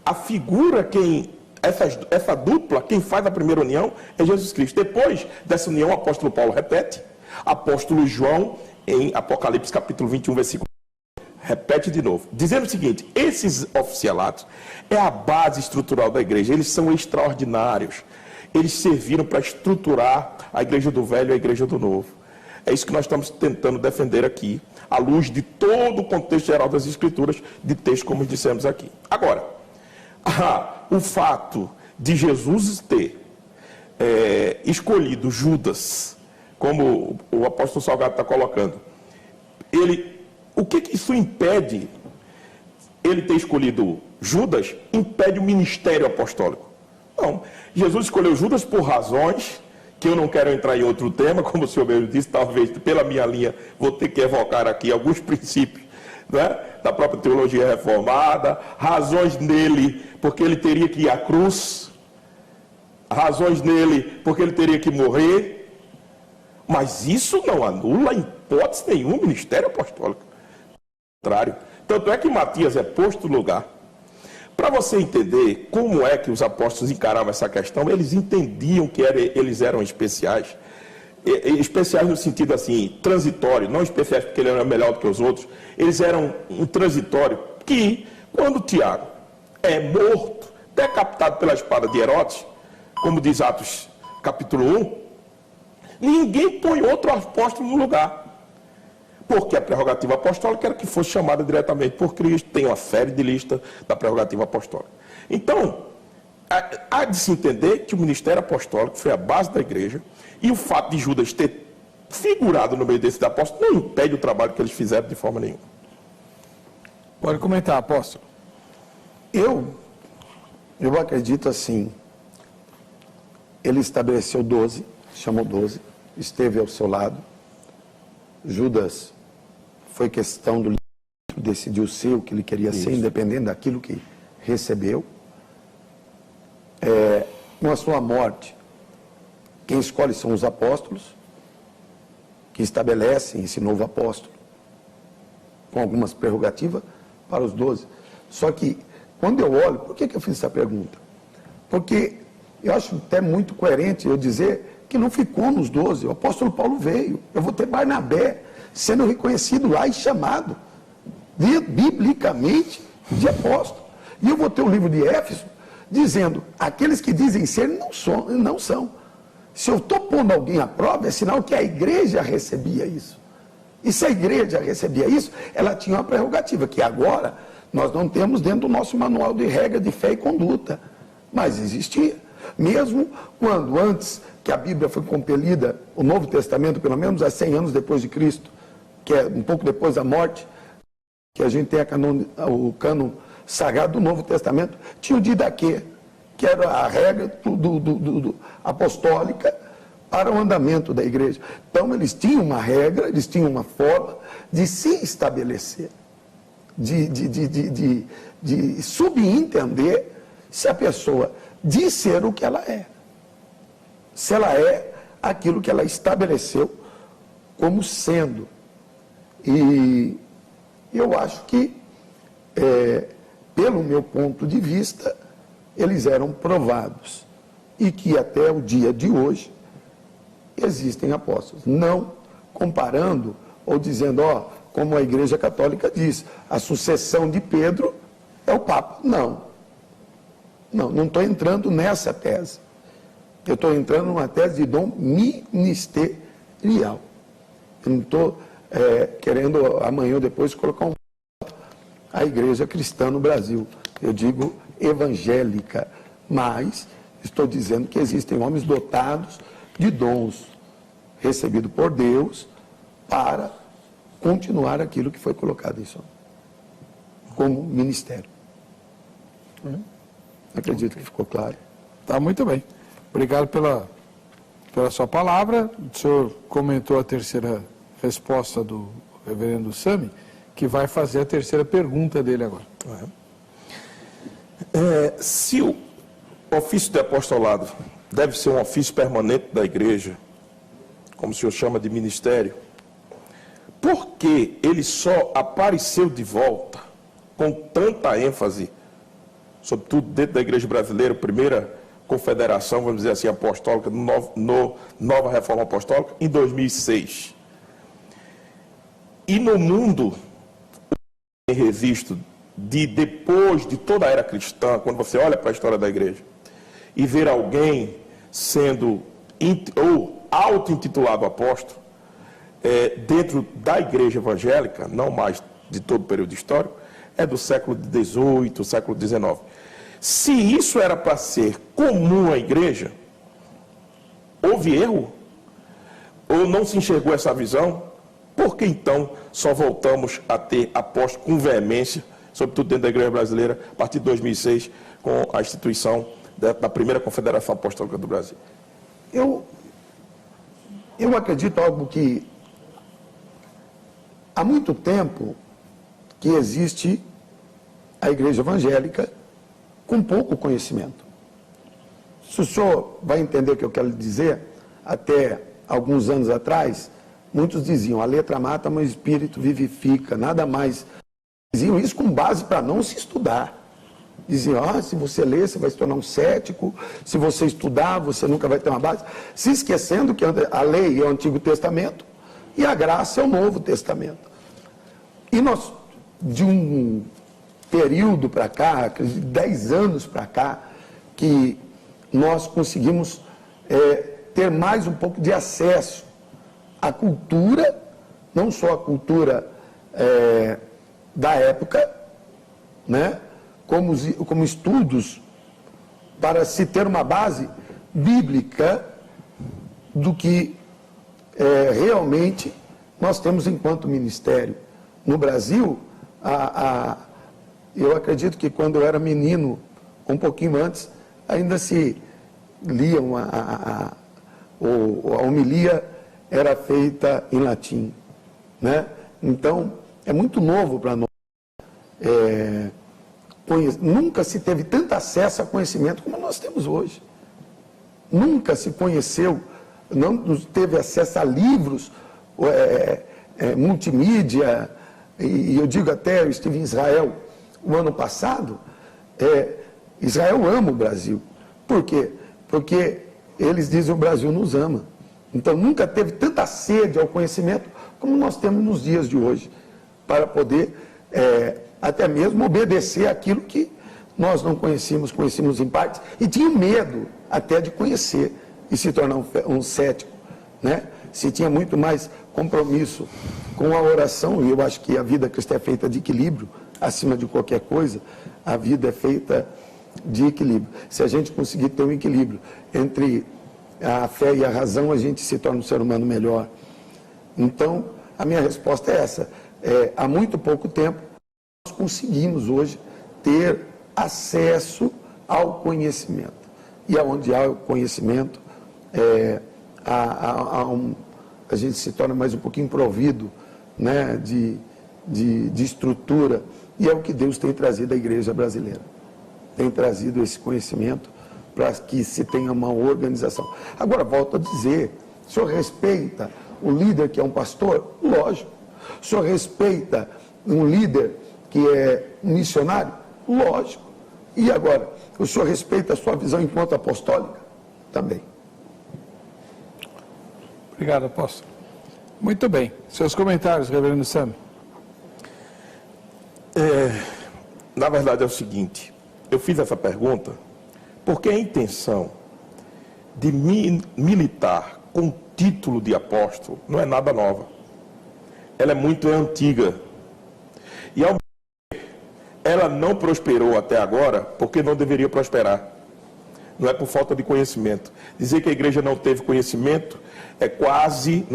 A figura essa dupla, quem faz a primeira união é Jesus Cristo. Depois dessa união, o apóstolo Paulo repete, apóstolo João, em Apocalipse capítulo 21, versículo, repete de novo, dizendo o seguinte: esses oficialatos é a base estrutural da igreja, eles são extraordinários, eles serviram para estruturar a igreja do Velho e a igreja do Novo. É isso que nós estamos tentando defender aqui, à luz de todo o contexto geral das Escrituras, de texto como dissemos aqui. Agora, o fato de Jesus ter escolhido Judas, como o apóstolo Salgado está colocando, o que isso impede? Ele ter escolhido Judas impede o ministério apostólico. Não, Jesus escolheu Judas por razões que eu não quero entrar em outro tema, como o senhor mesmo disse, talvez pela minha linha vou ter que evocar aqui alguns princípios, né, da própria teologia reformada, razões nele porque ele teria que ir à cruz, razões nele porque ele teria que morrer, mas isso não anula em hipótese nenhuma o ministério apostólico. Ao contrário, tanto é que Matias é posto no lugar. Para você entender como é que os apóstolos encaravam essa questão, eles entendiam que eles eram especiais. Especiais no sentido assim, transitório, não especiais porque ele era melhor do que os outros. Eles eram um transitório que, quando Tiago é morto, decapitado pela espada de Herodes, como diz Atos capítulo 1, ninguém põe outro apóstolo no lugar. Porque a prerrogativa apostólica era que fosse chamada diretamente por Cristo, tem uma série de listas da prerrogativa apostólica. Então, há de se entender que o ministério apostólico foi a base da igreja, e o fato de Judas ter figurado no meio desses apóstolos não impede o trabalho que eles fizeram de forma nenhuma. Pode comentar, apóstolo. Eu acredito assim, ele estabeleceu 12, chamou 12, esteve ao seu lado. Judas foi questão do livro, decidiu ser o que ele queria ser, independente daquilo que recebeu. Com a sua morte, quem escolhe são os apóstolos, que estabelecem esse novo apóstolo, com algumas prerrogativas para os 12. Só que, quando eu olho, por que eu fiz essa pergunta? Porque eu acho até muito coerente eu dizer que não ficou nos 12, o apóstolo Paulo veio, eu vou ter Barnabé sendo reconhecido lá e chamado, biblicamente, de apóstolo. E eu vou ter o livro de Éfeso, dizendo, aqueles que dizem ser não são. Se eu estou pondo alguém à prova, é sinal que a igreja recebia isso. E se a igreja recebia isso, ela tinha uma prerrogativa, que agora nós não temos dentro do nosso manual de regra de fé e conduta. Mas existia. Mesmo quando, antes que a Bíblia foi compelida, o Novo Testamento, pelo menos há 100 anos depois de Cristo, que é um pouco depois da morte, que a gente tem o cânon sagrado do Novo Testamento, tinha o didaquê, que era a regra apostólica para o andamento da igreja. Então, eles tinham uma regra, eles tinham uma forma de se estabelecer, de subentender se a pessoa diz ser o que ela é. Se ela é aquilo que ela estabeleceu como sendo. E eu acho que, pelo meu ponto de vista, eles eram provados. E que até o dia de hoje existem apóstolos. Não comparando ou dizendo, como a Igreja Católica diz, a sucessão de Pedro é o Papa. Não estou entrando nessa tese. Eu estou entrando numa tese de dom ministerial. Eu não estou querendo amanhã ou depois colocar a igreja cristã no Brasil. Eu digo evangélica, mas estou dizendo que existem homens dotados de dons recebidos por Deus para continuar aquilo que foi colocado em som, como ministério. Acredito que ficou claro. Tá muito bem. Obrigado pela sua palavra. O senhor comentou a terceira resposta do reverendo Sami, que vai fazer a terceira pergunta dele agora. Se o ofício de apostolado deve ser um ofício permanente da igreja, como o senhor chama de ministério, por que ele só apareceu de volta com tanta ênfase, sobretudo dentro da igreja brasileira, primeira confederação, vamos dizer assim, apostólica, nova reforma apostólica, em 2006? E no mundo, em revisto, depois de toda a era cristã, quando você olha para a história da igreja, e ver alguém sendo ou auto-intitulado apóstolo, dentro da igreja evangélica, não mais de todo o período histórico, é do século XVIII, século XIX. Se isso era para ser comum à igreja, houve erro? Ou não se enxergou essa visão? Por que então só voltamos a ter apóstolos com veemência, sobretudo dentro da igreja brasileira, a partir de 2006, com a instituição da primeira Confederação Apostólica do Brasil? Eu acredito algo que há muito tempo que existe a igreja evangélica com pouco conhecimento. Se o senhor vai entender o que eu quero dizer, até alguns anos atrás, muitos diziam, a letra mata, mas o espírito vivifica, nada mais. Diziam isso com base para não se estudar. Diziam, se você ler, você vai se tornar um cético, se você estudar, você nunca vai ter uma base. Se esquecendo que a lei é o Antigo Testamento e a graça é o Novo Testamento. E nós, de um período para cá, 10 anos para cá, que nós conseguimos ter mais um pouco de acesso à cultura, não só a cultura da época, né? Como estudos para se ter uma base bíblica do que realmente nós temos enquanto ministério. No Brasil, eu acredito que quando eu era menino, um pouquinho antes, ainda se liam a homilia era feita em latim, né? Então, é muito novo para nós. Nunca se teve tanto acesso a conhecimento como nós temos hoje. Nunca se conheceu, não teve acesso a livros, multimídia, e eu digo até, eu estive em Israel o ano passado, Israel ama o Brasil. Por quê? Porque eles dizem o Brasil nos ama. Então nunca teve tanta sede ao conhecimento como nós temos nos dias de hoje, para poder até mesmo obedecer aquilo que nós não conhecíamos em partes, e tinha medo até de conhecer e se tornar um cético, né? Se tinha muito mais compromisso com a oração, e eu acho que a vida cristã é feita de equilíbrio, acima de qualquer coisa, a vida é feita de equilíbrio. Se a gente conseguir ter um equilíbrio entre a fé e a razão, a gente se torna um ser humano melhor. Então, a minha resposta é essa. Há muito pouco tempo, nós conseguimos hoje ter acesso ao conhecimento. E aonde há o conhecimento, a gente se torna mais um pouquinho provido, né, de estrutura. E é o que Deus tem trazido à igreja brasileira. Tem trazido esse conhecimento para que se tenha uma organização. Agora, volto a dizer, o senhor respeita o líder que é um pastor? Lógico. O senhor respeita um líder que é um missionário? Lógico. E agora, o senhor respeita a sua visão enquanto apostólica? Também. Obrigado, apóstolo. Muito bem. Seus comentários, reverendo Sam. Na verdade é o seguinte, eu fiz essa pergunta porque a intenção de militar com título de apóstolo não é nada nova. Ela é muito antiga. E ao ela não prosperou até agora porque não deveria prosperar. Não é por falta de conhecimento. Dizer que a igreja não teve conhecimento é quase,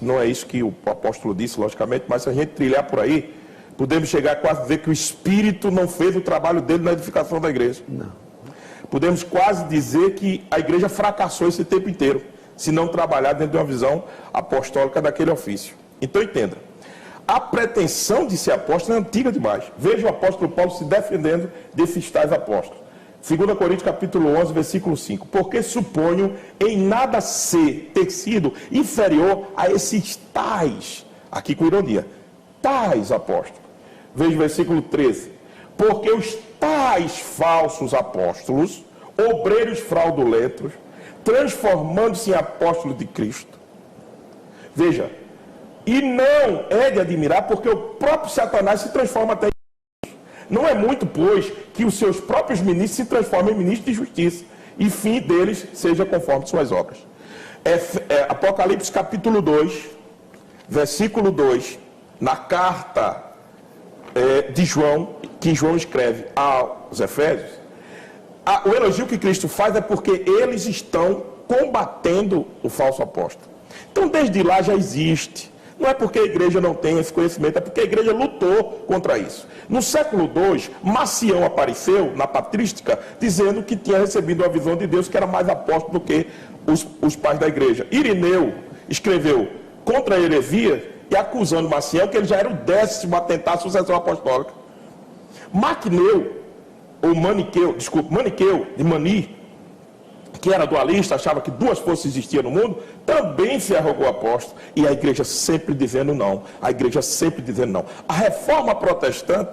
não é isso que o apóstolo disse, logicamente, mas se a gente trilhar por aí, podemos chegar a quase dizer que o Espírito não fez o trabalho dele na edificação da igreja. Não. Podemos quase dizer que a igreja fracassou esse tempo inteiro, se não trabalhar dentro de uma visão apostólica daquele ofício. Então entenda, a pretensão de ser apóstolo é antiga demais. Veja o apóstolo Paulo se defendendo desses tais apóstolos. 2 Coríntios capítulo 11, versículo 5. Porque suponho em nada ter sido inferior a esses tais, aqui com ironia, tais apóstolos. Veja o versículo 13. Porque os tais falsos apóstolos, obreiros fraudulentos, transformando-se em apóstolos de Cristo. Veja, e não é de admirar porque o próprio Satanás se transforma até em Deus. Não é muito, pois, que os seus próprios ministros se transformem em ministros de justiça e fim deles seja conforme suas obras. Apocalipse capítulo 2, versículo 2, na carta de João, que João escreve aos Efésios, o elogio que Cristo faz é porque eles estão combatendo o falso apóstolo. Então, desde lá já existe. Não é porque a igreja não tem esse conhecimento, é porque a igreja lutou contra isso. No século II, Macião apareceu na patrística dizendo que tinha recebido a visão de Deus que era mais apóstolo do que os pais da igreja. Irineu escreveu contra a heresia e acusando Macião que ele já era o 10º a tentar a sucessão apostólica. Maniqueu de Mani, que era dualista, achava que duas forças existiam no mundo, também se arrogou apóstolo. E a igreja sempre dizendo não. A igreja sempre dizendo não. A reforma protestante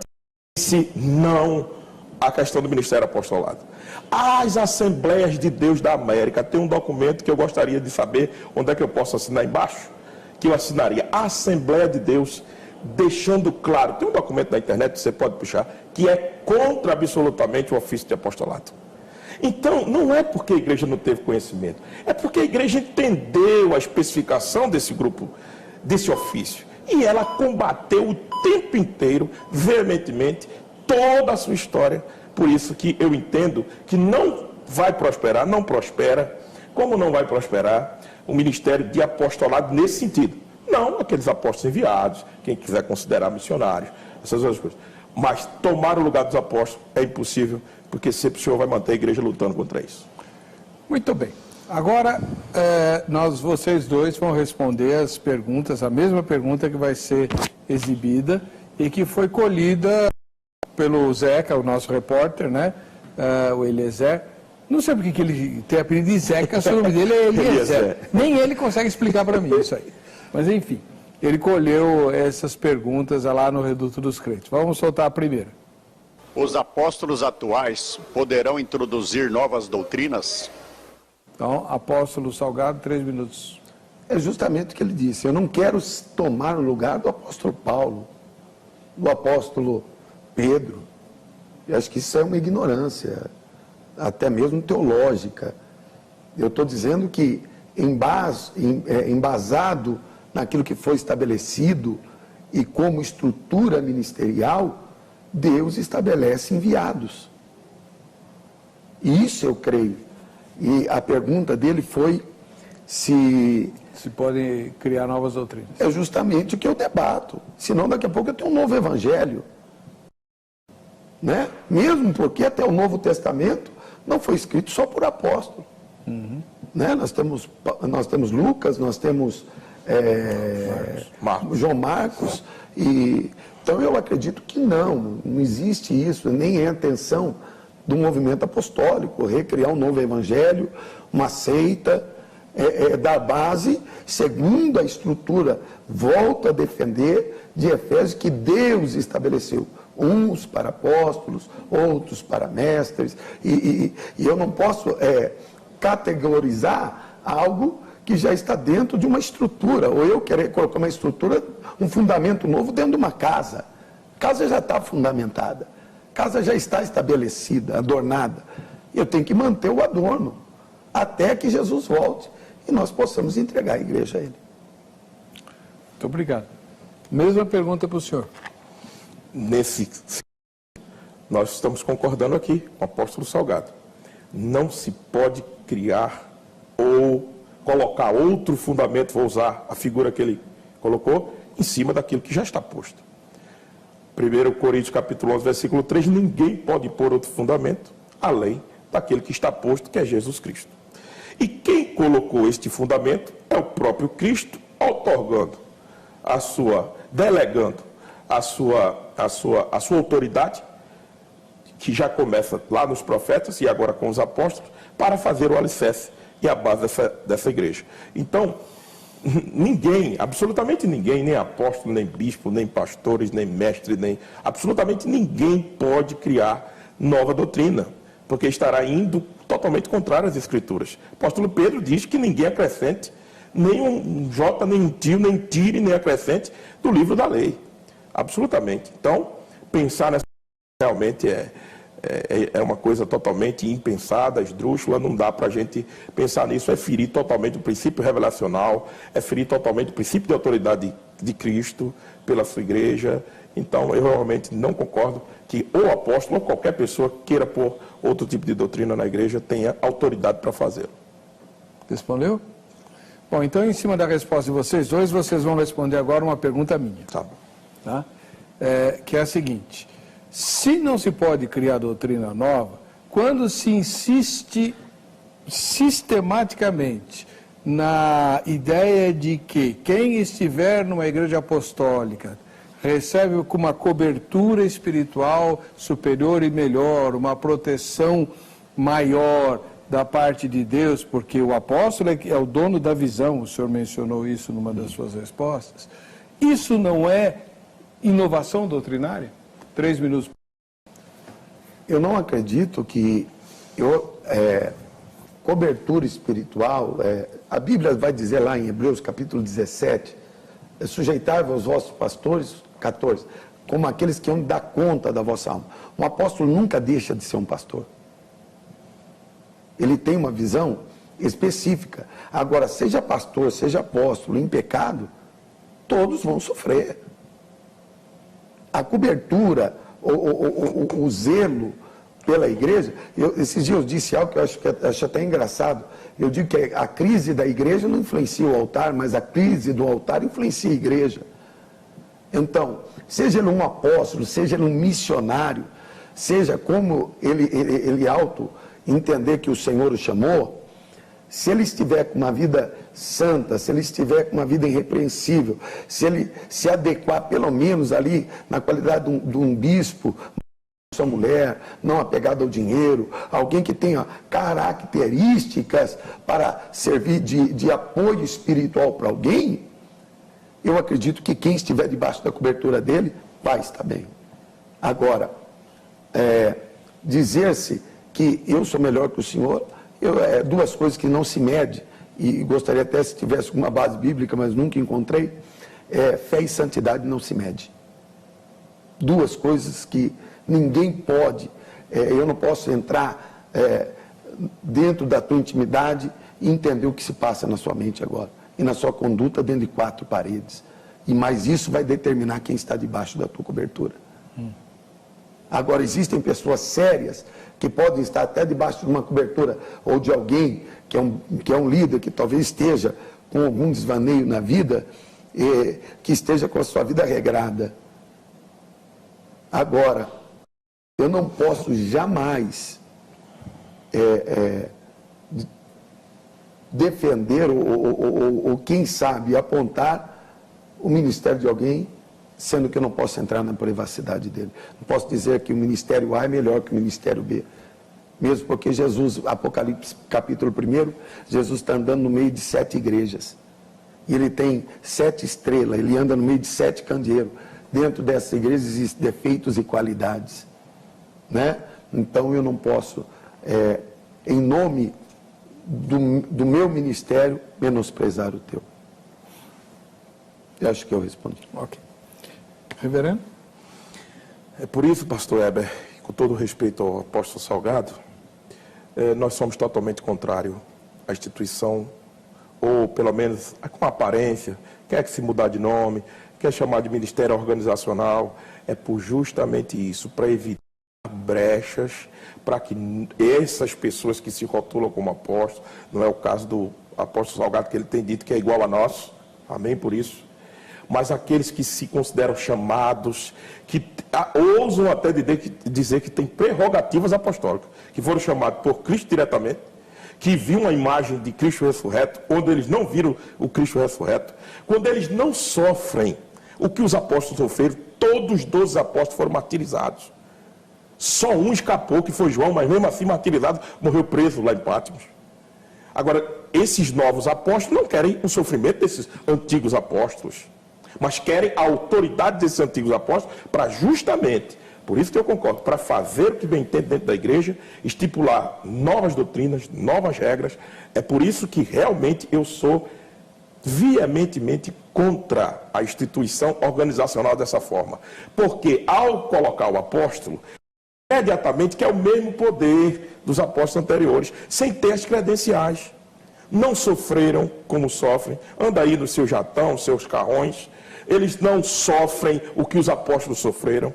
disse não à questão do ministério apostolado. As Assembleias de Deus da América, tem um documento que eu gostaria de saber onde é que eu posso assinar embaixo, que eu assinaria. A Assembleia de Deus, deixando claro, tem um documento na internet que você pode puxar, que é contra absolutamente o ofício de apostolado. Então, não é porque a igreja não teve conhecimento, é porque a igreja entendeu a especificação desse grupo, desse ofício. E ela combateu o tempo inteiro, veementemente, toda a sua história. Por isso que eu entendo que não vai prosperar, não prospera, como não vai prosperar o ministério de apostolado nesse sentido. Não aqueles apóstolos enviados, quem quiser considerar missionários, essas outras coisas. Mas tomar o lugar dos apóstolos é impossível, porque sempre o Senhor vai manter a igreja lutando contra isso. Muito bem. Agora, vocês dois vão responder as perguntas, a mesma pergunta que vai ser exibida e que foi colhida pelo Zeca, o nosso repórter, né? O Eliezer. Não sei porque que ele tem apelido de Zeca, o nome dele é Eliezer. Nem ele consegue explicar para mim isso aí. Mas, enfim, ele colheu essas perguntas lá no Reduto dos Crentes. Vamos soltar a primeira. Os apóstolos atuais poderão introduzir novas doutrinas? Então, apóstolo Salgado, 3 minutos. É justamente o que ele disse. Eu não quero tomar o lugar do apóstolo Paulo, do apóstolo Pedro. Eu acho que isso é uma ignorância, até mesmo teológica. Eu estou dizendo que, embasado naquilo que foi estabelecido e como estrutura ministerial, Deus estabelece enviados. Isso eu creio. E a pergunta dele foi se podem criar novas doutrinas. É justamente o que eu debato. Senão daqui a pouco eu tenho um novo evangelho. Né? Mesmo porque até o Novo Testamento não foi escrito só por apóstolo. Né? Nós temos Lucas, nós temos João Marcos. Então eu acredito que não existe isso, nem é a intenção do movimento apostólico, recriar um novo evangelho, uma seita, dar base, segundo a estrutura, volto a defender de Efésios, que Deus estabeleceu, uns para apóstolos, outros para mestres, e eu não posso categorizar algo que já está dentro de uma estrutura, ou eu querer colocar uma estrutura, um fundamento novo dentro de uma casa. A casa já está fundamentada, a casa já está estabelecida, adornada. Eu tenho que manter o adorno, até que Jesus volte e nós possamos entregar a igreja a Ele. Muito obrigado. Mesma pergunta para o senhor. Nós estamos concordando aqui com o apóstolo Salgado. Não se pode criar ou colocar outro fundamento, vou usar a figura que ele colocou, em cima daquilo que já está posto. 1 Coríntios capítulo 11, versículo 3, ninguém pode pôr outro fundamento, além daquele que está posto, que é Jesus Cristo. E quem colocou este fundamento é o próprio Cristo, outorgando delegando a sua autoridade, que já começa lá nos profetas e agora com os apóstolos, para fazer o alicerce e a base dessa igreja. Então, ninguém, absolutamente ninguém, nem apóstolo, nem bispo, nem pastores, nem mestre, absolutamente ninguém pode criar nova doutrina, porque estará indo totalmente contrário às Escrituras. O apóstolo Pedro diz que ninguém acrescente nem um jota, nem um tio, nem tire, nem acrescente do livro da lei. Absolutamente. Então, pensar nessa realmente é uma coisa totalmente impensada, esdrúxula, não dá para a gente pensar nisso, é ferir totalmente o princípio revelacional, é ferir totalmente o princípio de autoridade de Cristo pela sua igreja. Então, eu realmente não concordo que o apóstolo ou qualquer pessoa queira pôr outro tipo de doutrina na igreja tenha autoridade para fazê-lo. Respondeu? Bom, então, em cima da resposta de vocês dois, vocês vão responder agora uma pergunta minha. Tá bom. Tá? Que é a seguinte: se não se pode criar doutrina nova, quando se insiste sistematicamente na ideia de que quem estiver numa igreja apostólica recebe com uma cobertura espiritual superior e melhor, uma proteção maior da parte de Deus, porque o apóstolo é o dono da visão, o senhor mencionou isso numa das suas respostas, isso não é inovação doutrinária? 3 minutos. Eu não acredito que cobertura espiritual, a Bíblia vai dizer lá em Hebreus capítulo 17, sujeitai-vos aos vossos pastores, 14, como aqueles que vão dar conta da vossa alma. Um apóstolo nunca deixa de ser um pastor. ele tem uma visão específica. Agora, seja pastor, seja apóstolo, em pecado, todos vão sofrer. A cobertura, o zelo pela igreja, esses dias eu disse algo que eu acho até engraçado. Eu digo que a crise da igreja não influencia o altar, mas a crise do altar influencia a igreja. Então, seja ele um apóstolo, seja ele um missionário, seja como ele entender que o Senhor o chamou, se ele estiver com uma vida santa, se ele estiver com uma vida irrepreensível, se ele se adequar pelo menos ali na qualidade de um bispo, sua mulher, não apegado ao dinheiro, alguém que tenha características para servir de apoio espiritual para alguém, eu acredito que quem estiver debaixo da cobertura dele vai estar bem. Agora, dizer-se que eu sou melhor que o senhor, duas coisas que não se mede, e gostaria até se tivesse alguma base bíblica, mas nunca encontrei, fé e santidade não se mede. Duas coisas que ninguém pode, eu não posso entrar dentro da tua intimidade e entender o que se passa na sua mente agora, e na sua conduta dentro de quatro paredes. Mas isso vai determinar quem está debaixo da tua cobertura. Agora, existem pessoas sérias que podem estar até debaixo de uma cobertura ou de alguém que é um líder, que talvez esteja com algum desvaneio na vida, que esteja com a sua vida regrada. Agora, eu não posso jamais defender ou quem sabe, apontar o ministério de alguém, sendo que eu não posso entrar na privacidade dele. Não posso dizer que o ministério A é melhor que o ministério B. Mesmo porque Jesus, Apocalipse capítulo 1, Jesus está andando no meio de 7 igrejas. E ele tem 7 estrelas, ele anda no meio de 7 candeeiros. Dentro dessas igrejas existem defeitos e qualidades. Né? Então eu não posso, em nome do meu ministério, menosprezar o teu. Eu acho que eu respondi. Ok. Reverendo? É por isso, pastor Heber, com todo respeito ao apóstolo Salgado, nós somos totalmente contrários à instituição, ou pelo menos com aparência, quer que se mudar de nome, quer chamar de ministério organizacional, é por justamente isso, para evitar brechas, para que essas pessoas que se rotulam como apóstolos, não é o caso do apóstolo Salgado, que ele tem dito que é igual a nós, amém por isso, mas aqueles que se consideram chamados, que ousam até dizer que têm prerrogativas apostólicas, que foram chamados por Cristo diretamente, que viram a imagem de Cristo ressurreto, quando eles não viram o Cristo ressurreto, quando eles não sofrem o que os apóstolos sofreram, todos os 12 apóstolos foram martirizados. Só um escapou, que foi João, mas mesmo assim martirizado, morreu preso lá em Patmos. Agora, esses novos apóstolos não querem o sofrimento desses antigos apóstolos, mas querem a autoridade desses antigos apóstolos para justamente, por isso que eu concordo, para fazer o que bem entende dentro da igreja, estipular novas doutrinas, novas regras. É por isso que realmente eu sou veementemente contra a instituição organizacional dessa forma. Porque ao colocar o apóstolo, imediatamente quer o mesmo poder dos apóstolos anteriores, sem ter as credenciais. Não sofreram como sofrem, anda aí no seu jatão, nos seus carrões. Eles não sofrem o que os apóstolos sofreram.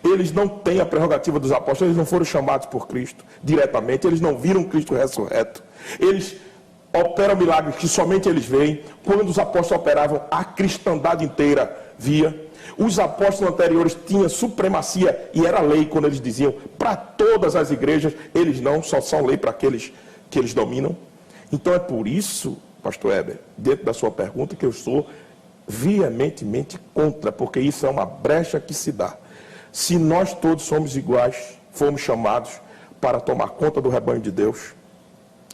Eles não têm a prerrogativa dos apóstolos, eles não foram chamados por Cristo diretamente, eles não viram Cristo ressurreto. Eles operam milagres que somente eles veem. Quando os apóstolos operavam, a cristandade inteira via. Os apóstolos anteriores tinham supremacia e era lei quando eles diziam para todas as igrejas, eles não, só são lei para aqueles que eles dominam. Então é por isso, pastor Heber, dentro da sua pergunta, que eu sou veementemente contra, porque isso é uma brecha que se dá. Se nós todos somos iguais, fomos chamados para tomar conta do rebanho de Deus,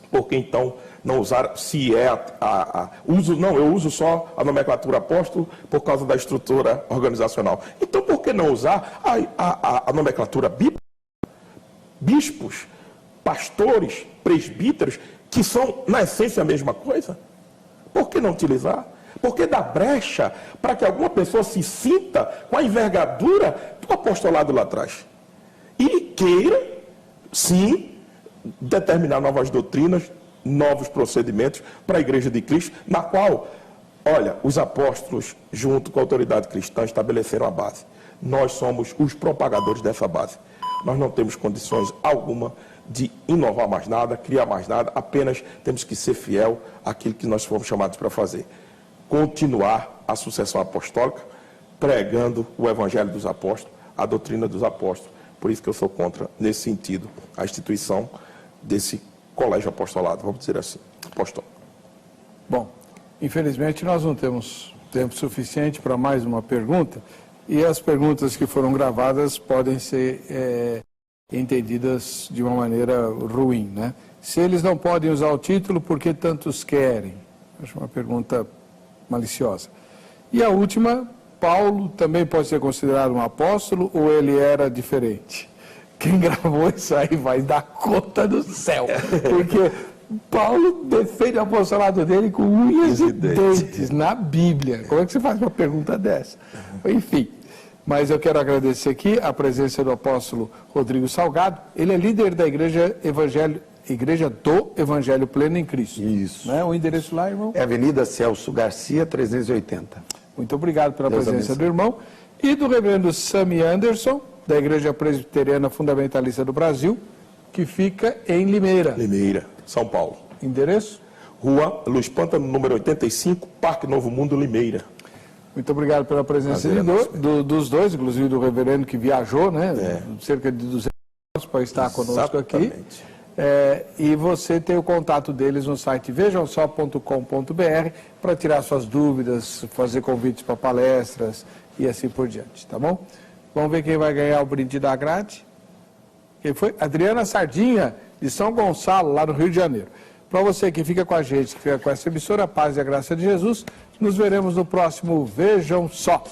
porque então não usar, se é eu uso só a nomenclatura apóstolo por causa da estrutura organizacional. Então por que não usar a nomenclatura bíblica? Bispos, pastores, presbíteros, que são na essência a mesma coisa? Por que não utilizar? Porque dá brecha para que alguma pessoa se sinta com a envergadura do apostolado lá atrás. E queira, sim, determinar novas doutrinas, novos procedimentos para a Igreja de Cristo, na qual, olha, os apóstolos, junto com a autoridade cristã, estabeleceram a base. Nós somos os propagadores dessa base. Nós não temos condições alguma de inovar mais nada, criar mais nada, apenas temos que ser fiel àquilo que nós fomos chamados para fazer. Continuar a sucessão apostólica, pregando o Evangelho dos Apóstolos, a doutrina dos apóstolos. Por isso que eu sou contra, nesse sentido, a instituição desse colégio apostolado, vamos dizer assim, apostólico. Bom, infelizmente nós não temos tempo suficiente para mais uma pergunta, e as perguntas que foram gravadas podem ser entendidas de uma maneira ruim, né? Se eles não podem usar o título, por que tantos querem? Acho uma pergunta maliciosa. E a última, Paulo também pode ser considerado um apóstolo ou ele era diferente? Quem gravou isso aí vai dar conta do céu, porque Paulo defende o apostolado dele com unhas e dentes na Bíblia. Como é que você faz uma pergunta dessa? Enfim, mas eu quero agradecer aqui a presença do apóstolo Rodrigo Salgado. Ele é líder da Igreja do Evangelho Pleno em Cristo. Isso. Né? O endereço lá, irmão? É Avenida Celso Garcia, 380. Muito obrigado pela Deus presença abençoe. do irmão. E do reverendo Sammy Anderson, da Igreja Presbiteriana Fundamentalista do Brasil, que fica em Limeira. Limeira, São Paulo. Endereço? Rua Luz Pântano, número 85, Parque Novo Mundo, Limeira. Muito obrigado pela presença Prazer, dos dois, inclusive do reverendo que viajou, né? Cerca de 200 anos para estar conosco aqui. Exatamente. E você tem o contato deles no site vejamsó.com.br para tirar suas dúvidas, fazer convites para palestras e assim por diante, tá bom? Vamos ver quem vai ganhar o brinde da grade. Quem foi? Adriana Sardinha, de São Gonçalo, lá no Rio de Janeiro. Para você que fica com a gente, que fica com essa emissora, a paz e a graça de Jesus, nos veremos no próximo Vejam Só.